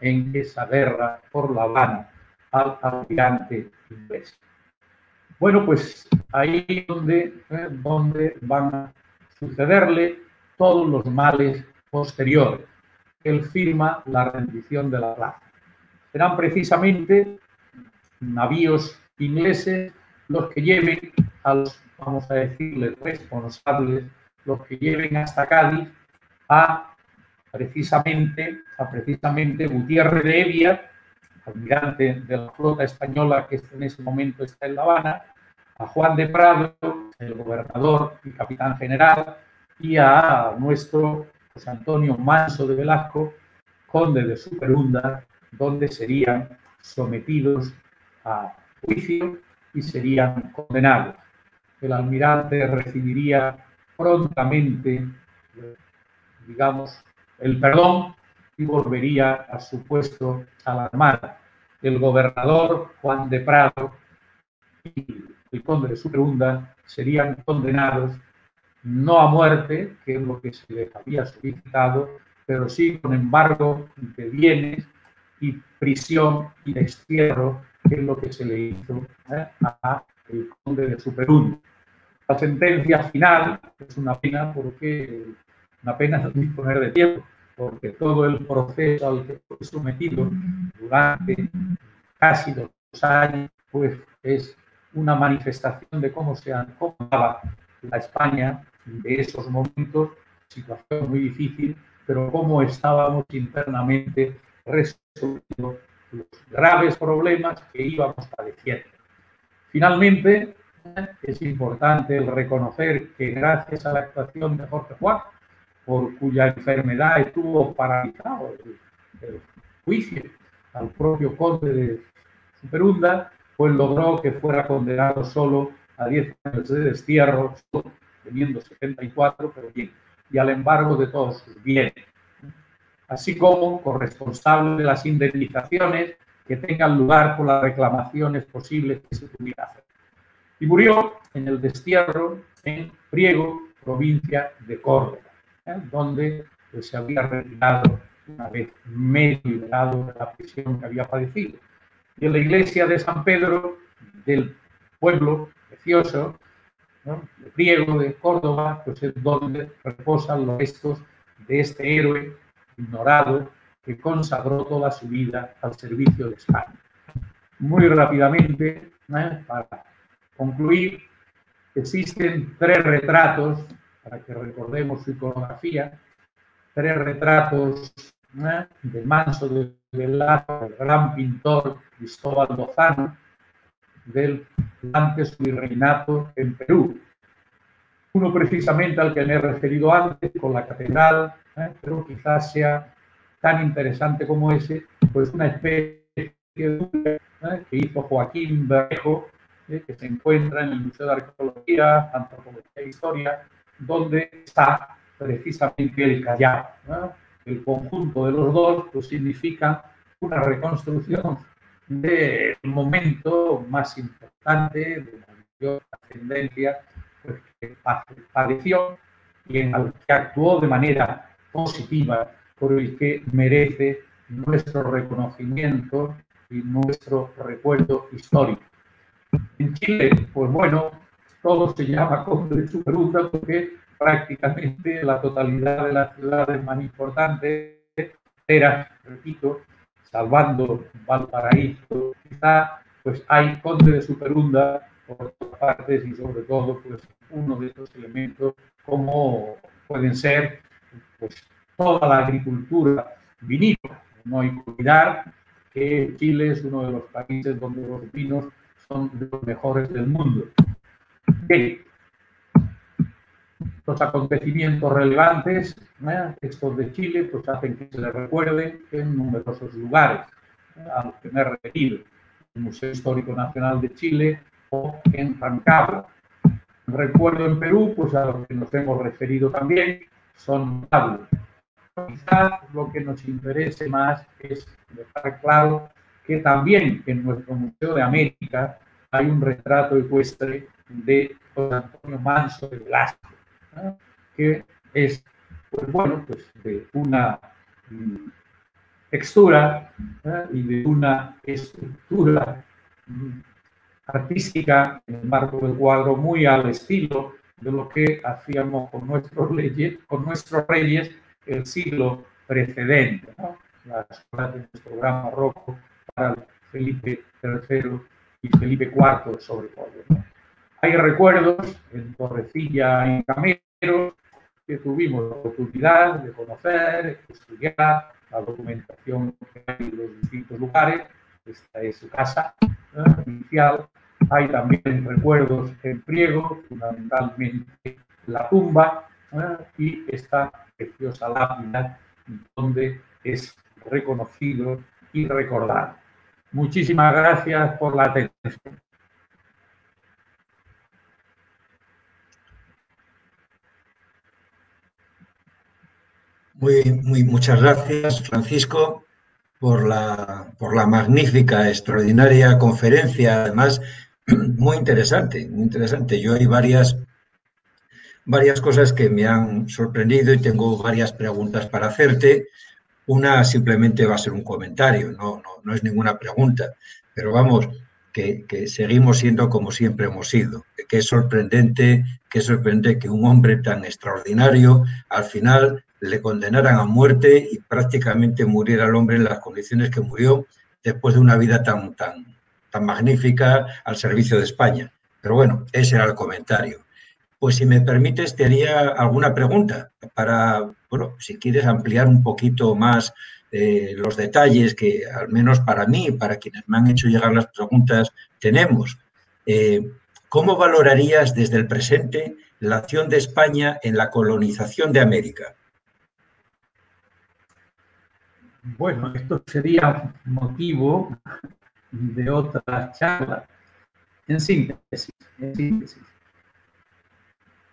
en esa guerra por La Habana al almirante inglés. Bueno, pues ahí es donde van a sucederle todos los males posteriores. Él firma la rendición de la plaza. Serán precisamente navíos ingleses los que lleven a los, vamos a decirles, responsables, los que lleven hasta Cádiz a precisamente Gutiérrez de Hevia, almirante de la flota española que en ese momento está en La Habana, a Juan de Prado, el gobernador y capitán general, y a nuestro José Antonio Manso de Velasco, conde de Superunda, donde serían sometidos a juicio y serían condenados. El almirante recibiría prontamente, digamos, el perdón y volvería a su puesto a la Armada. El gobernador Juan de Prado y el conde de Superunda serían condenados no a muerte, que es lo que se les había solicitado, pero sí con embargo de bienes y prisión y destierro, que es lo que se le hizo a el conde de Superunda. La sentencia final es una pena porque una pena no disponer de tiempo, porque todo el proceso al que fue sometido durante casi 2 años, pues es una manifestación de cómo se acomodaba la España de esos momentos, situación muy difícil, pero cómo estábamos internamente resolviendo los graves problemas que íbamos padeciendo. Finalmente, es importante el reconocer que gracias a la actuación de Jorge Juan, por cuya enfermedad estuvo paralizado el juicio al propio conde de Superunda, pues logró que fuera condenado solo a 10 años de destierro, teniendo 74, pero bien, y al embargo de todos sus bienes, así como corresponsable de las indemnizaciones que tengan lugar por las reclamaciones posibles que se pudiera hacer. Y murió en el destierro en Priego, provincia de Córdoba, donde pues, se había retirado una vez medio liberado de la prisión que había padecido. Y en la iglesia de San Pedro, del pueblo precioso, ¿no?, de Priego, de Córdoba, pues es donde reposan los restos de este héroe ignorado que consagró toda su vida al servicio de España. Muy rápidamente, para concluir, existen 3 retratos, para que recordemos su iconografía, 3 retratos de Manso de Velasco, el gran pintor Cristóbal Lozano, del antes virreinato en Perú. Uno precisamente al que me he referido antes, con la catedral, pero quizás sea tan interesante como ese, pues una especie de que hizo Joaquín Bermejo, que se encuentra en el Museo de Arqueología, Antropología e Historia, donde está precisamente el Callao. El conjunto de los dos pues, significa una reconstrucción del momento más importante, de la mayor trascendencia pues, que padeció y en el que actuó de manera positiva, por el que merece nuestro reconocimiento y nuestro recuerdo histórico. En Chile, pues bueno, todo se llama Conde de Superunda porque prácticamente la totalidad de las ciudades más importantes era, repito, salvando Valparaíso, quizá, pues hay Conde de Superunda por todas partes y sobre todo, pues uno de estos elementos como pueden ser, pues toda la agricultura vinícola. No hay que olvidar que Chile es uno de los países donde los vinos son de los mejores del mundo. Bien. Los acontecimientos relevantes, estos de Chile, pues hacen que se les recuerde en numerosos lugares, a los que me he referido, el Museo Histórico Nacional de Chile o en Rancagua. Recuerdo en Perú, pues a los que nos hemos referido también, son notables. Quizás lo que nos interese más es dejar claro que también en nuestro Museo de América hay un retrato ecuestre de José Antonio Manso de Velázquez, ¿no? Que es, pues bueno, pues de una textura y de una estructura artística en el marco del cuadro muy al estilo de lo que hacíamos con nuestros reyes el siglo precedente, ¿no? Las obras de nuestro gran barroco para Felipe III y Felipe IV sobre todo, ¿no? Hay recuerdos en Torrecilla, en Camero, que tuvimos la oportunidad de conocer, estudiar la documentación que hay en los distintos lugares. Esta es su casa inicial. Hay también recuerdos en pliego, fundamentalmente la tumba y esta preciosa lápida donde es reconocido y recordado. Muchísimas gracias por la atención. Muchas gracias, Francisco, por la magnífica, extraordinaria conferencia. Además, muy interesante, muy interesante. Yo hay varias cosas que me han sorprendido y tengo varias preguntas para hacerte. Una simplemente va a ser un comentario, no es ninguna pregunta, pero vamos, que seguimos siendo como siempre hemos sido. Que es sorprendente que un hombre tan extraordinario al final le condenaran a muerte y prácticamente muriera el hombre en las condiciones que murió después de una vida tan magnífica al servicio de España. Pero bueno, ese era el comentario. Pues si me permites, te haría alguna pregunta para, bueno, si quieres ampliar un poquito más los detalles que, al menos para mí y para quienes me han hecho llegar las preguntas, tenemos. ¿Cómo valorarías desde el presente la acción de España en la colonización de América? Bueno, esto sería motivo de otra charla. En síntesis,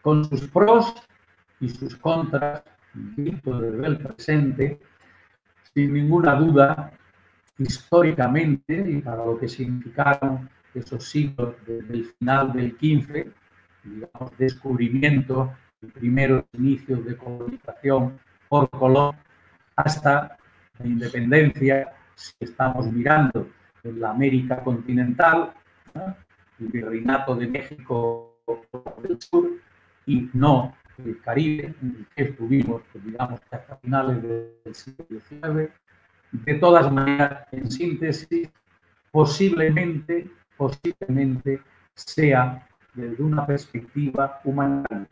con sus pros y sus contras, desde el presente, sin ninguna duda, históricamente, y para lo que significaron esos siglos desde el final del XV, digamos, descubrimiento y primeros inicios de colonización por Colón, hasta la independencia, si estamos mirando en la América continental, ¿no? El virreinato de México del Sur y no el Caribe, en el que estuvimos, pues, digamos, hasta finales del siglo XIX. De todas maneras, en síntesis, posiblemente sea desde una perspectiva humanitaria,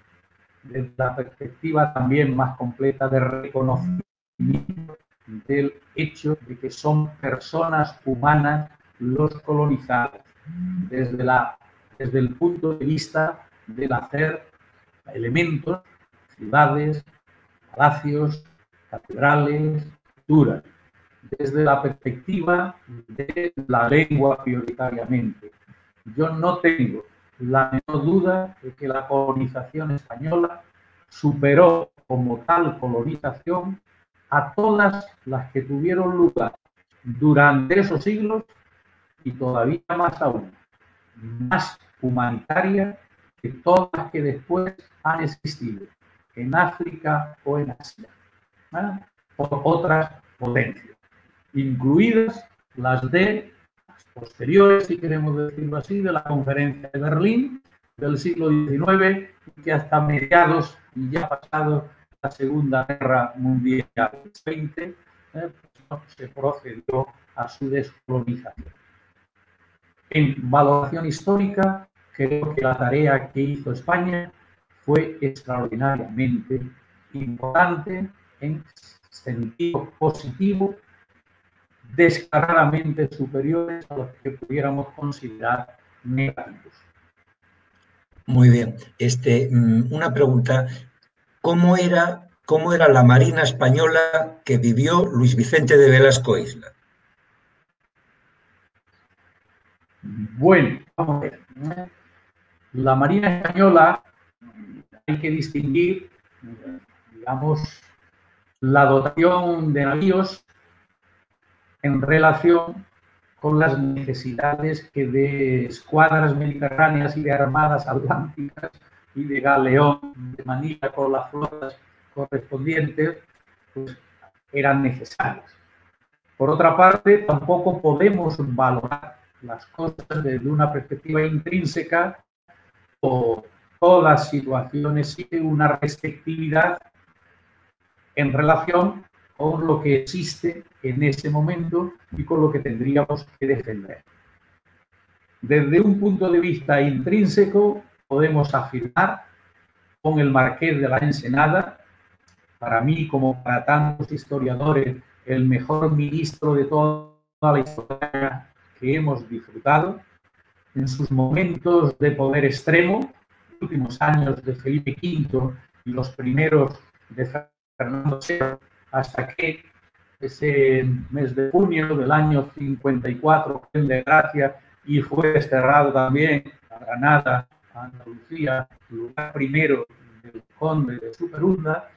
desde la perspectiva también más completa de reconocimiento del hecho de que son personas humanas los colonizados, desde el punto de vista del hacer elementos, ciudades, palacios, catedrales, culturas, desde la perspectiva de la lengua prioritariamente. Yo no tengo la menor duda de que la colonización española superó como tal colonización a todas las que tuvieron lugar durante esos siglos y todavía más aún, más humanitaria que todas las que después han existido en África o en Asia, por otras potencias, incluidas las posteriores, si queremos decirlo así, de la Conferencia de Berlín del siglo XIX, que hasta mediados y ya pasado la Segunda Guerra Mundial XX, se procedió a su descolonización. En valoración histórica, creo que la tarea que hizo España fue extraordinariamente importante en sentido positivo, descaradamente superiores a los que pudiéramos considerar negativos. Muy bien. Una pregunta. ¿Cómo era la Marina española que vivió Luis Vicente de Velasco Isla? Bueno, vamos a ver. La Marina española, hay que distinguir, digamos, la dotación de navíos en relación con las necesidades que de escuadras mediterráneas y de armadas atlánticas y de galeón de Manila con las flotas correspondientes, pues, eran necesarias. Por otra parte, tampoco podemos valorar las cosas desde una perspectiva intrínseca o todas situaciones de una restrictividad en relación con lo que existe en ese momento y con lo que tendríamos que defender. Desde un punto de vista intrínseco, podemos afirmar con el Marqués de la Ensenada, para mí como para tantos historiadores, el mejor ministro de toda la historia que hemos disfrutado, en sus momentos de poder extremo, los últimos años de Felipe V y los primeros de Fernando VI, hasta que ese mes de junio del año 54 fue en desgracia y fue desterrado también a Granada, a Andalucía, lugar primero del conde de Superunda,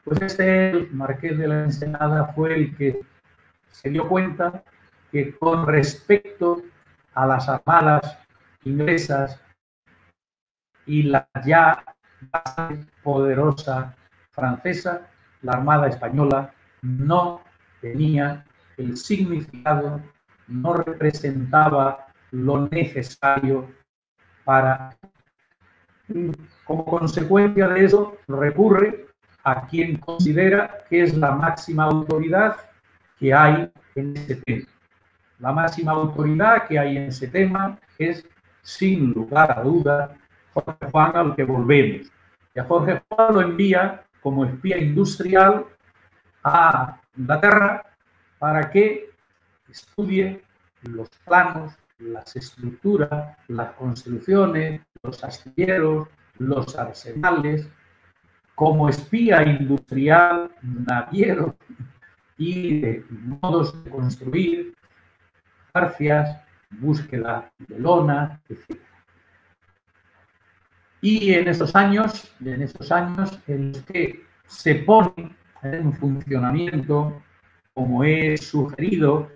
pues el Marqués de la Ensenada fue el que se dio cuenta que con respecto a las armadas inglesas y la ya poderosa francesa, la Armada Española no tenía el significado, no representaba lo necesario para... Como consecuencia de eso, recurre a quien considera que es la máxima autoridad que hay en ese tema. La máxima autoridad que hay en ese tema es, sin lugar a duda, Jorge Juan, al que volvemos. Y a Jorge Juan lo envía como espía industrial a Inglaterra para que estudie los planos, las estructuras, las construcciones, los astilleros, los arsenales, como espía industrial, naviero y de modos de construir, jarcias, búsqueda de lona, etc. Y en esos años en los que se pone en funcionamiento, como he sugerido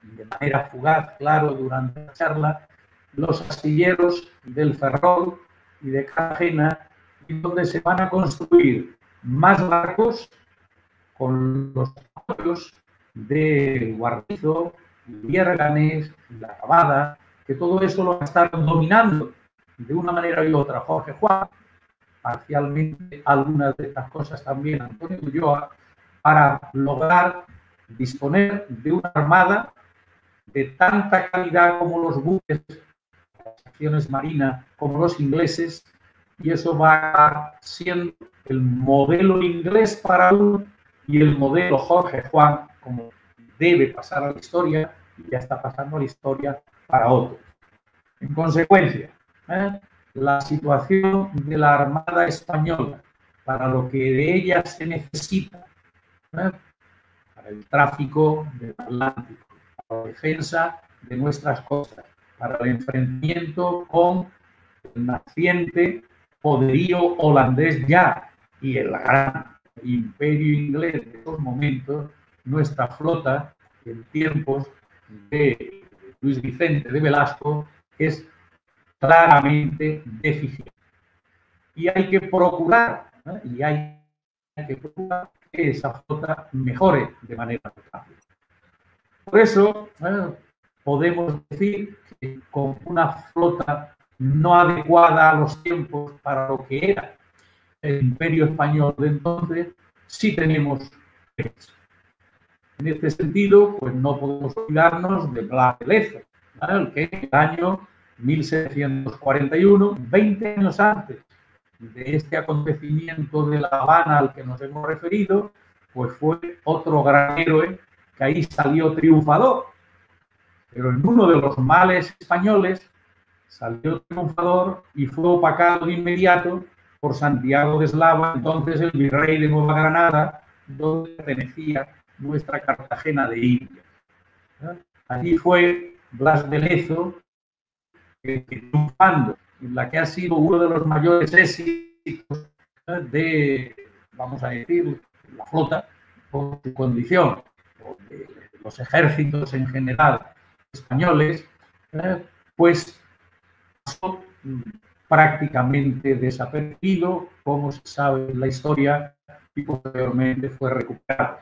de manera fugaz, claro, durante la charla, los astilleros del Ferrol y de Cartagena, donde se van a construir más barcos con los apoyos de Guarnizo, Viérganes, La Cavada, que todo eso lo va a estar dominando de una manera u otra Jorge Juan, parcialmente algunas de estas cosas también Antonio Ulloa, para lograr disponer de una armada de tanta calidad como los buques, las acciones marinas, como los ingleses, y eso va a siendo el modelo inglés para uno y el modelo Jorge Juan, como debe pasar a la historia, y ya está pasando a la historia para otros. En consecuencia, la situación de la Armada Española, para lo que de ella se necesita, para el tráfico del Atlántico, para la defensa de nuestras costas, para el enfrentamiento con el naciente poderío holandés ya y el gran imperio inglés de esos momentos, nuestra flota en tiempos de Luis Vicente de Velasco es claramente deficiente. Y hay que procurar, que esa flota mejore de manera notable. Por eso, podemos decir que con una flota no adecuada a los tiempos para lo que era el Imperio Español de entonces, sí tenemos éxito. En este sentido, pues no podemos olvidarnos de Blas de Lezo, ¿vale? Que en el año 1741, 20 años antes de este acontecimiento de La Habana al que nos hemos referido, pues fue otro gran héroe que ahí salió triunfador. Pero en uno de los males españoles salió triunfador y fue opacado de inmediato por Santiago de Eslava, entonces el virrey de Nueva Granada, donde pertenecía nuestra Cartagena de Indias. Allí fue Blas de Lezo, triunfando en la que ha sido uno de los mayores éxitos de vamos a decir, la flota, por su condición, o de los ejércitos en general españoles, pues pasó prácticamente desapercibido, como se sabe en la historia, y posteriormente fue recuperado.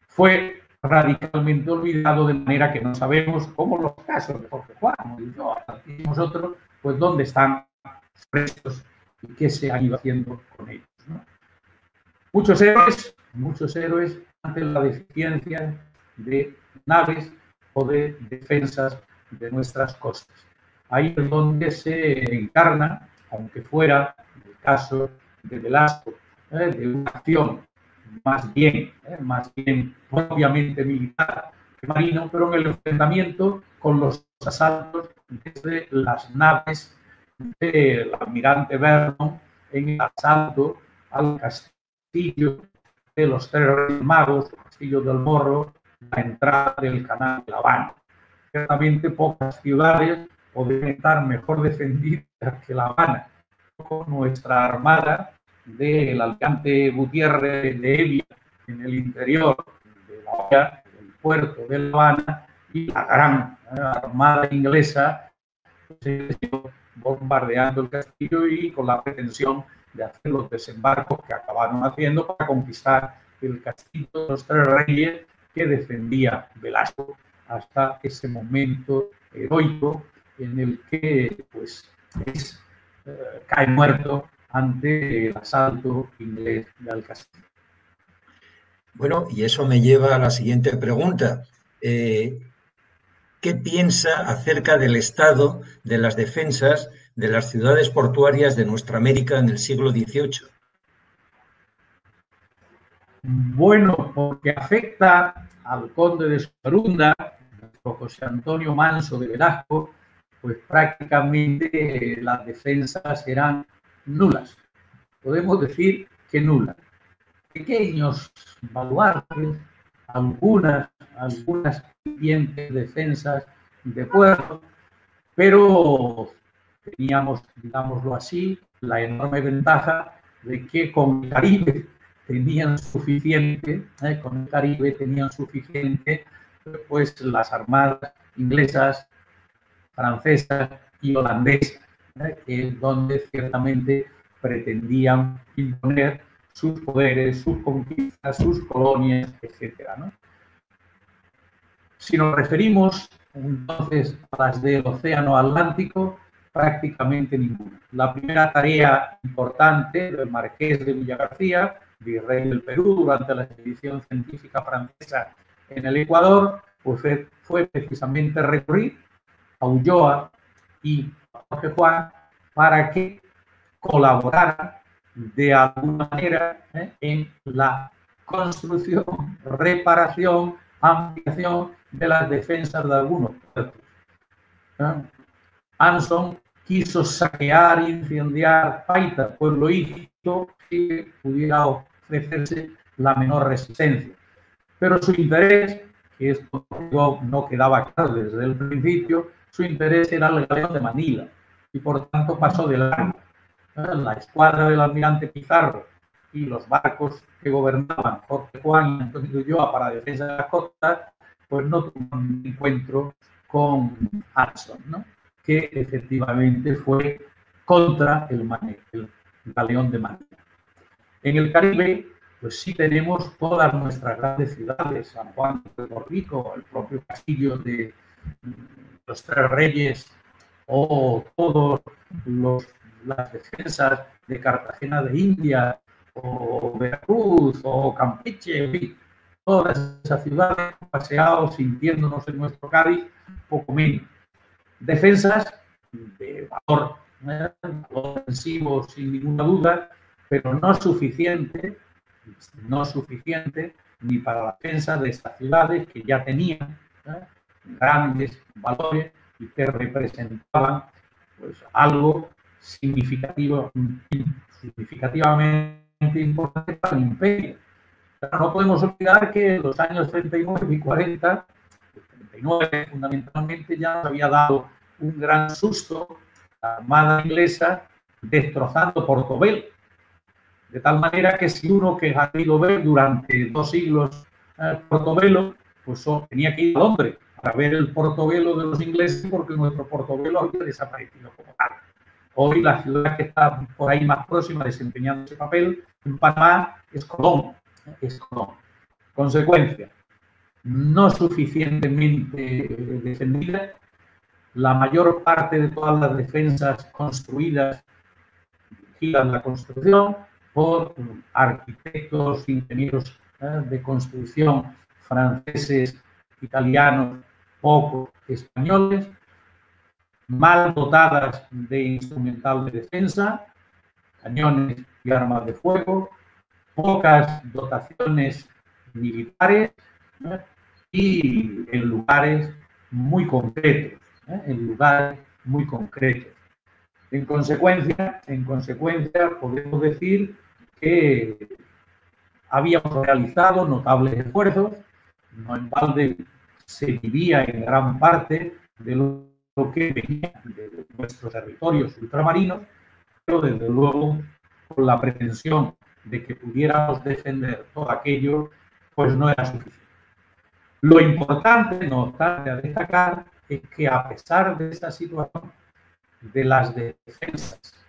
Fue radicalmente olvidado, de manera que no sabemos, como los casos de Jorge Juan y nosotros, pues dónde están presos y qué se ha ido haciendo con ellos, ¿no? Muchos héroes ante la deficiencia de naves o de defensas de nuestras costas. Ahí es donde se encarna, aunque fuera el caso de Velasco, de una acción más bien propiamente militar que marino, pero en el enfrentamiento con los asaltos desde las naves del almirante Vernon en el asalto al castillo de los Tres Reyes Magos, el castillo del Morro, la entrada del canal de La Habana. Ciertamente pocas ciudades podrían estar mejor defendidas que La Habana, con nuestra armada del almirante Gutiérrez de Evia en el interior de la olla, del puerto de La Habana, y la gran armada inglesa bombardeando el castillo y con la pretensión de hacer los desembarcos que acabaron haciendo para conquistar el castillo de los Tres Reyes que defendía Velasco hasta ese momento heroico en el que pues, cae muerto ante el asalto inglés del castillo. Bueno, y eso me lleva a la siguiente pregunta. ¿Qué piensa acerca del estado de las defensas de las ciudades portuarias de nuestra América en el siglo XVIII? Bueno, porque afecta al conde de Sorunda, José Antonio Manso de Velasco, pues prácticamente las defensas eran nulas. Podemos decir que nulas. Pequeños baluartes, algunas incipientes defensas de puerto, pero teníamos, digámoslo así, la enorme ventaja de que con el Caribe tenían suficiente, pues las armadas inglesas, francesas y holandesas, que es donde ciertamente pretendían imponer sus poderes, sus conquistas, sus colonias, etcétera, ¿no? Si nos referimos entonces a las del Océano Atlántico, prácticamente ninguna. La primera tarea importante del Marqués de Villagarcía, virrey del Perú, durante la expedición científica francesa en el Ecuador, pues fue precisamente recurrir a Ulloa y a Jorge Juan para que colaboraran de alguna manera en la construcción, reparación, ampliación de las defensas de algunos puertos. Anson quiso saquear e incendiar Paita, pues lo hizo que pudiera ofrecerse la menor resistencia. Pero su interés, que esto no quedaba claro desde el principio, su interés era el galeón de Manila y por tanto pasó de largo. La escuadra del almirante Pizarro y los barcos que gobernaban Jorge Juan y Antonio Ulloa para defensa de las costas, pues no tuvieron un encuentro con Anson, ¿no? Que efectivamente fue contra el galeón de Manila. En el Caribe, pues sí tenemos todas nuestras grandes ciudades, San Juan de Puerto Rico, el propio castillo de los Tres Reyes o todas las defensas de Cartagena de India o Veracruz o Campeche, todas esas ciudades, paseados, sintiéndonos en nuestro Cádiz, poco menos. Defensas de valor ofensivo sin ninguna duda, pero no suficiente ni para la defensa de estas ciudades que ya tenían grandes valores y que representaban pues, algo significativamente importante para el imperio. Pero no podemos olvidar que en los años 39 y 40, 39 fundamentalmente, ya nos había dado un gran susto la armada inglesa destrozando Portobelo. De tal manera que si uno que ha querido ver durante 2 siglos Portobelo, pues tenía que ir a Londres para ver el Portobelo de los ingleses, porque nuestro Portobelo había desaparecido como tal. Hoy la ciudad que está por ahí más próxima desempeñando ese papel en Panamá es Colón. Consecuencia, no suficientemente defendida. La mayor parte de todas las defensas construidas giran la construcción por arquitectos, ingenieros de construcción franceses, italianos, pocos españoles, mal dotadas de instrumental de defensa, cañones y armas de fuego, pocas dotaciones militares y en lugares muy concretos, En consecuencia, podemos decir que habíamos realizado notables esfuerzos, no en balde se vivía en gran parte de lo que venía de nuestros territorios ultramarinos, pero desde luego con la pretensión de que pudiéramos defender todo aquello, pues no era suficiente. Lo importante, no obstante, a destacar es que a pesar de esta situación, de las defensas,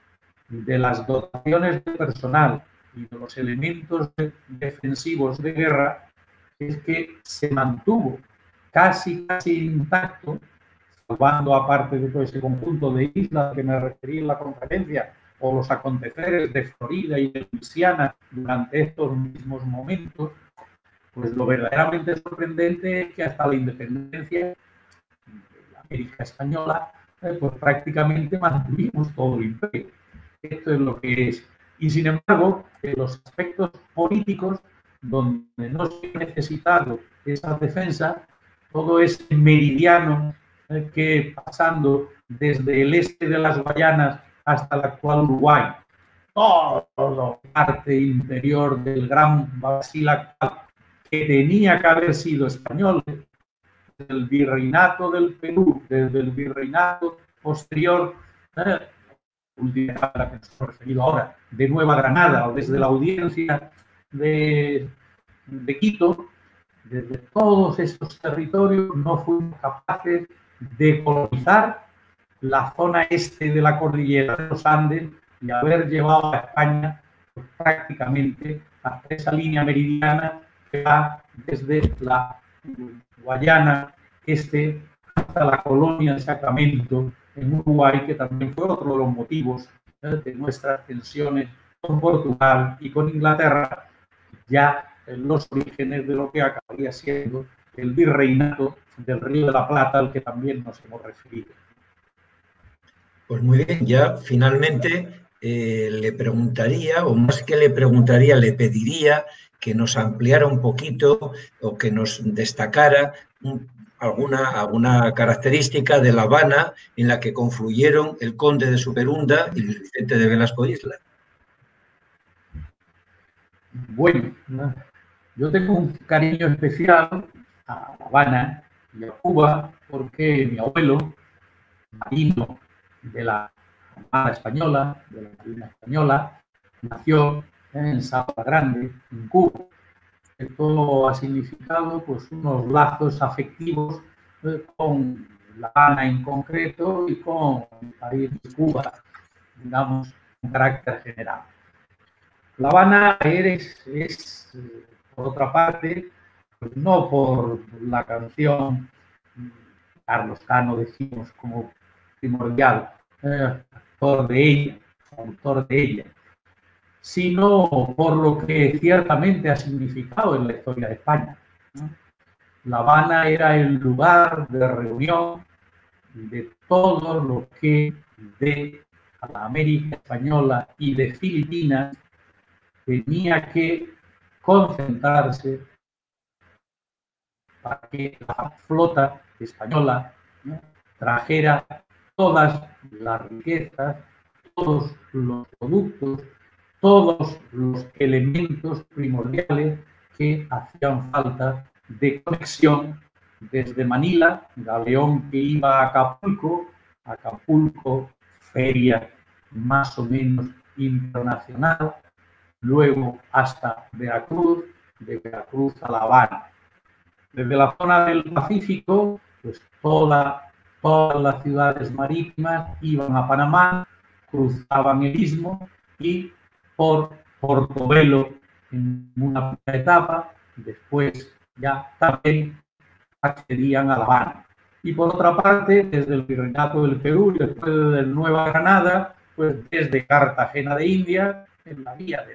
de las dotaciones de personal y de los elementos defensivos de guerra, es que se mantuvo casi intacto, salvando aparte de todo ese conjunto de islas que me referí en la conferencia, o los aconteceres de Florida y de Luisiana durante estos mismos momentos, pues lo verdaderamente sorprendente es que hasta la independencia de la América Española, pues prácticamente mantuvimos todo el imperio. Esto es lo que es. Y sin embargo, en los aspectos políticos, donde no se ha necesitado esa defensa, todo ese meridiano que pasando desde el este de las Guayanas hasta el actual Uruguay, toda la parte interior del gran Brasil actual, que tenía que haber sido español, del virreinato del Perú, desde el virreinato posterior, última a la que nos hemos referido ahora, de Nueva Granada, o desde la audiencia de Quito, desde todos estos territorios no fuimos capaces de colonizar la zona este de la cordillera de los Andes y haber llevado a España pues, prácticamente hasta esa línea meridiana que va desde la Guayana este hasta la colonia de Sacramento en Uruguay, que también fue otro de los motivos de nuestras tensiones con Portugal y con Inglaterra, ya en los orígenes de lo que acabaría siendo el virreinato del Río de la Plata, al que también nos hemos referido. Pues muy bien, ya finalmente le preguntaría, o más que le preguntaría, le pediría que nos ampliara un poquito o que nos destacara alguna característica de La Habana en la que confluyeron el conde de Superunda y Luis Vicente de Velasco Isla. Bueno, yo tengo un cariño especial a La Habana y a Cuba porque mi abuelo, marino de la Armada Española, de la Marina Española, nació en Sabana Grande, en Cuba. Esto ha significado pues, unos lazos afectivos con La Habana en concreto y con el país de Cuba, digamos, en carácter general. La Habana es por otra parte, pues no por la canción Carlos Cano, decimos, como primordial, autor de ella, sino por lo que ciertamente ha significado en la historia de España. La Habana era el lugar de reunión de todo lo que de la América Española y de Filipinas tenía que concentrarse para que la flota española trajera todas las riquezas, todos los productos, todos los elementos primordiales que hacían falta de conexión desde Manila, galeón que iba a Acapulco, feria más o menos internacional, luego hasta Veracruz, de Veracruz a La Habana. Desde la zona del Pacífico, pues todas las ciudades marítimas iban a Panamá, cruzaban el istmo y por Portobelo en una primera etapa, después ya también accedían a La Habana. Y por otra parte, desde el Virreinato del Perú y después de Nueva Granada, pues desde Cartagena de India, en la vía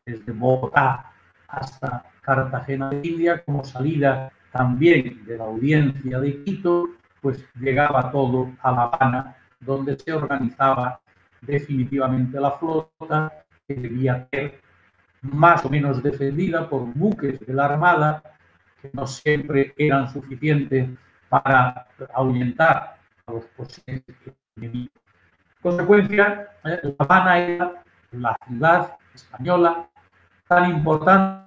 desde Bogotá hasta Cartagena de India, como salida también de la audiencia de Quito, pues llegaba todo a La Habana, donde se organizaba definitivamente la flota, que debía ser más o menos defendida por buques de la Armada, que no siempre eran suficientes para ahuyentar a los posibles enemigos. En consecuencia, La Habana era la ciudad española tan importante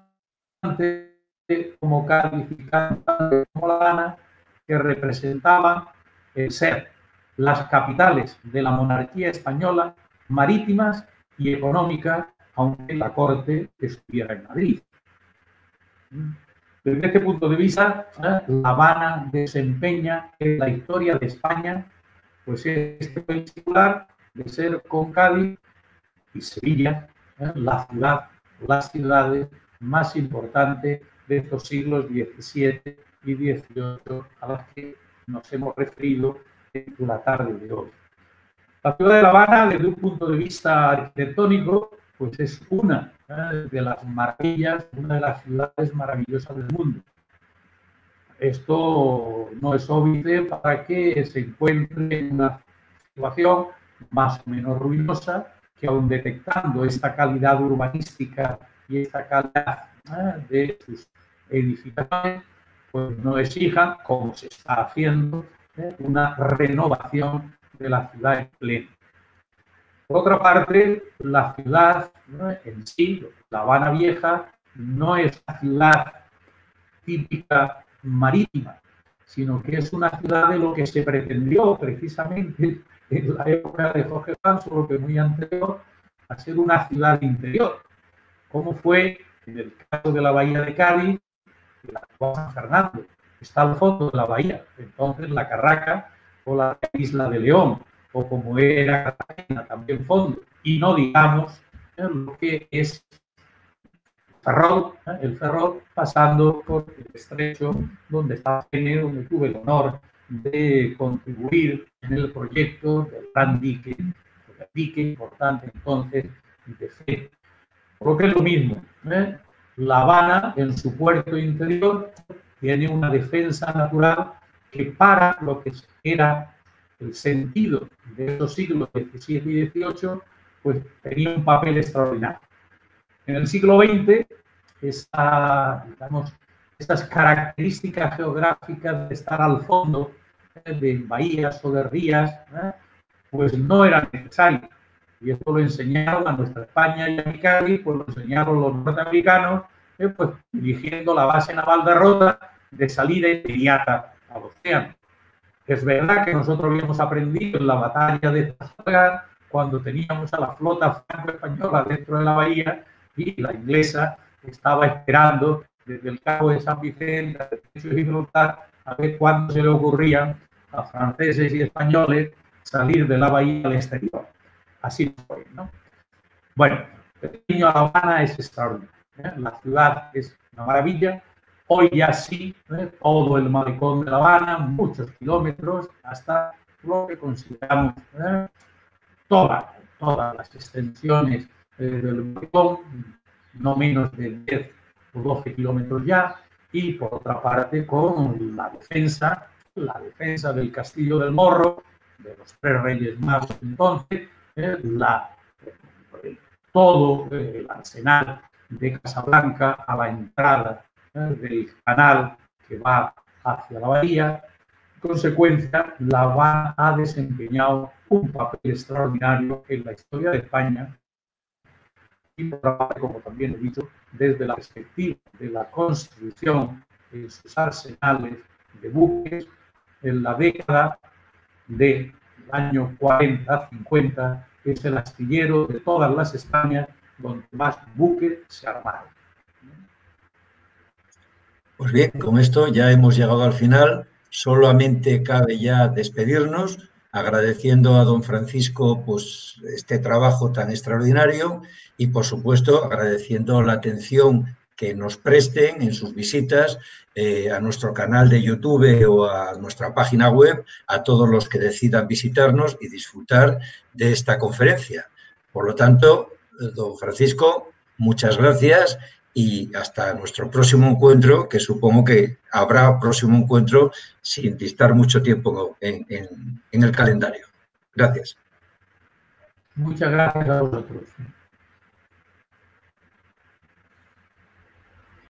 como calificada como La Habana, que representaban el ser las capitales de la monarquía española, marítimas y económicas, aunque la corte estuviera en Madrid. Desde este punto de vista, La Habana desempeña en la historia de España pues este particular de ser con Cádiz y Sevilla las ciudades más importantes de estos siglos XVII y XVIII a las que nos hemos referido en la tarde de hoy. La ciudad de La Habana, desde un punto de vista arquitectónico, pues es una de las maravillas, una de las ciudades maravillosas del mundo. Esto no es obvio para que se encuentre en una situación más o menos ruinosa, que aun detectando esta calidad urbanística y esta calidad de sus edificaciones, pues no exijan, como se está haciendo, una renovación de la ciudad en pleno. Por otra parte, la ciudad en sí, La Habana Vieja, no es una ciudad típica marítima, sino que es una ciudad de lo que se pretendió precisamente en la época de Jorge Sanz, solo que muy anterior, a ser una ciudad interior, como fue en el caso de la bahía de Cádiz y la actual San Fernando. Está al fondo de la bahía, entonces la Carraca o la isla de León, o como era Cartagena, también fondo, y no digamos lo que es el Ferrol pasando por el estrecho donde estaba Kennedy, donde tuve el honor de contribuir en el proyecto del gran dique importante entonces de fe. Por lo que es lo mismo, La Habana en su puerto interior tiene una defensa natural que para lo que era el sentido de esos siglos XVII y XVIII, pues tenía un papel extraordinario. En el siglo XX, estas características geográficas de estar al fondo de bahías o de rías, pues no eran necesarias. Y esto lo enseñaron a nuestra España y a mi Cádiz, pues lo enseñaron los norteamericanos, pues dirigiendo la base naval de Rota de salida inmediata al océano. Es verdad que nosotros habíamos aprendido en la batalla de Trafalgar, cuando teníamos a la flota franco-española dentro de la bahía y la inglesa estaba esperando desde el cabo de San Vicente al estrecho de Gibraltar a ver cuándo se le ocurría a franceses y españoles salir de la bahía al exterior. Así fue, ¿no? Bueno, el niño La Habana es extraordinario. La ciudad es una maravilla. Hoy ya sí, todo el malecón de La Habana, muchos kilómetros, hasta lo que consideramos todas las extensiones del malecón, no menos de 10 o 12 kilómetros ya, y por otra parte con la defensa del Castillo del Morro, de los tres reyes magos entonces, todo el arsenal de Casablanca a la entrada del canal que va hacia la bahía. En consecuencia, La Habana ha desempeñado un papel extraordinario en la historia de España y, como también he dicho, desde la perspectiva de la construcción de sus arsenales de buques en la década del año 40-50 que es el astillero de todas las Españas donde más buques se armaron. Pues bien, con esto ya hemos llegado al final. Solamente cabe ya despedirnos, agradeciendo a don Francisco pues, este trabajo tan extraordinario y, por supuesto, agradeciendo la atención que nos presten en sus visitas a nuestro canal de YouTube o a nuestra página web, a todos los que decidan visitarnos y disfrutar de esta conferencia. Por lo tanto, don Francisco, muchas gracias y hasta nuestro próximo encuentro, que supongo que habrá próximo encuentro sin distar mucho tiempo en el calendario. Gracias. Muchas gracias a vosotros.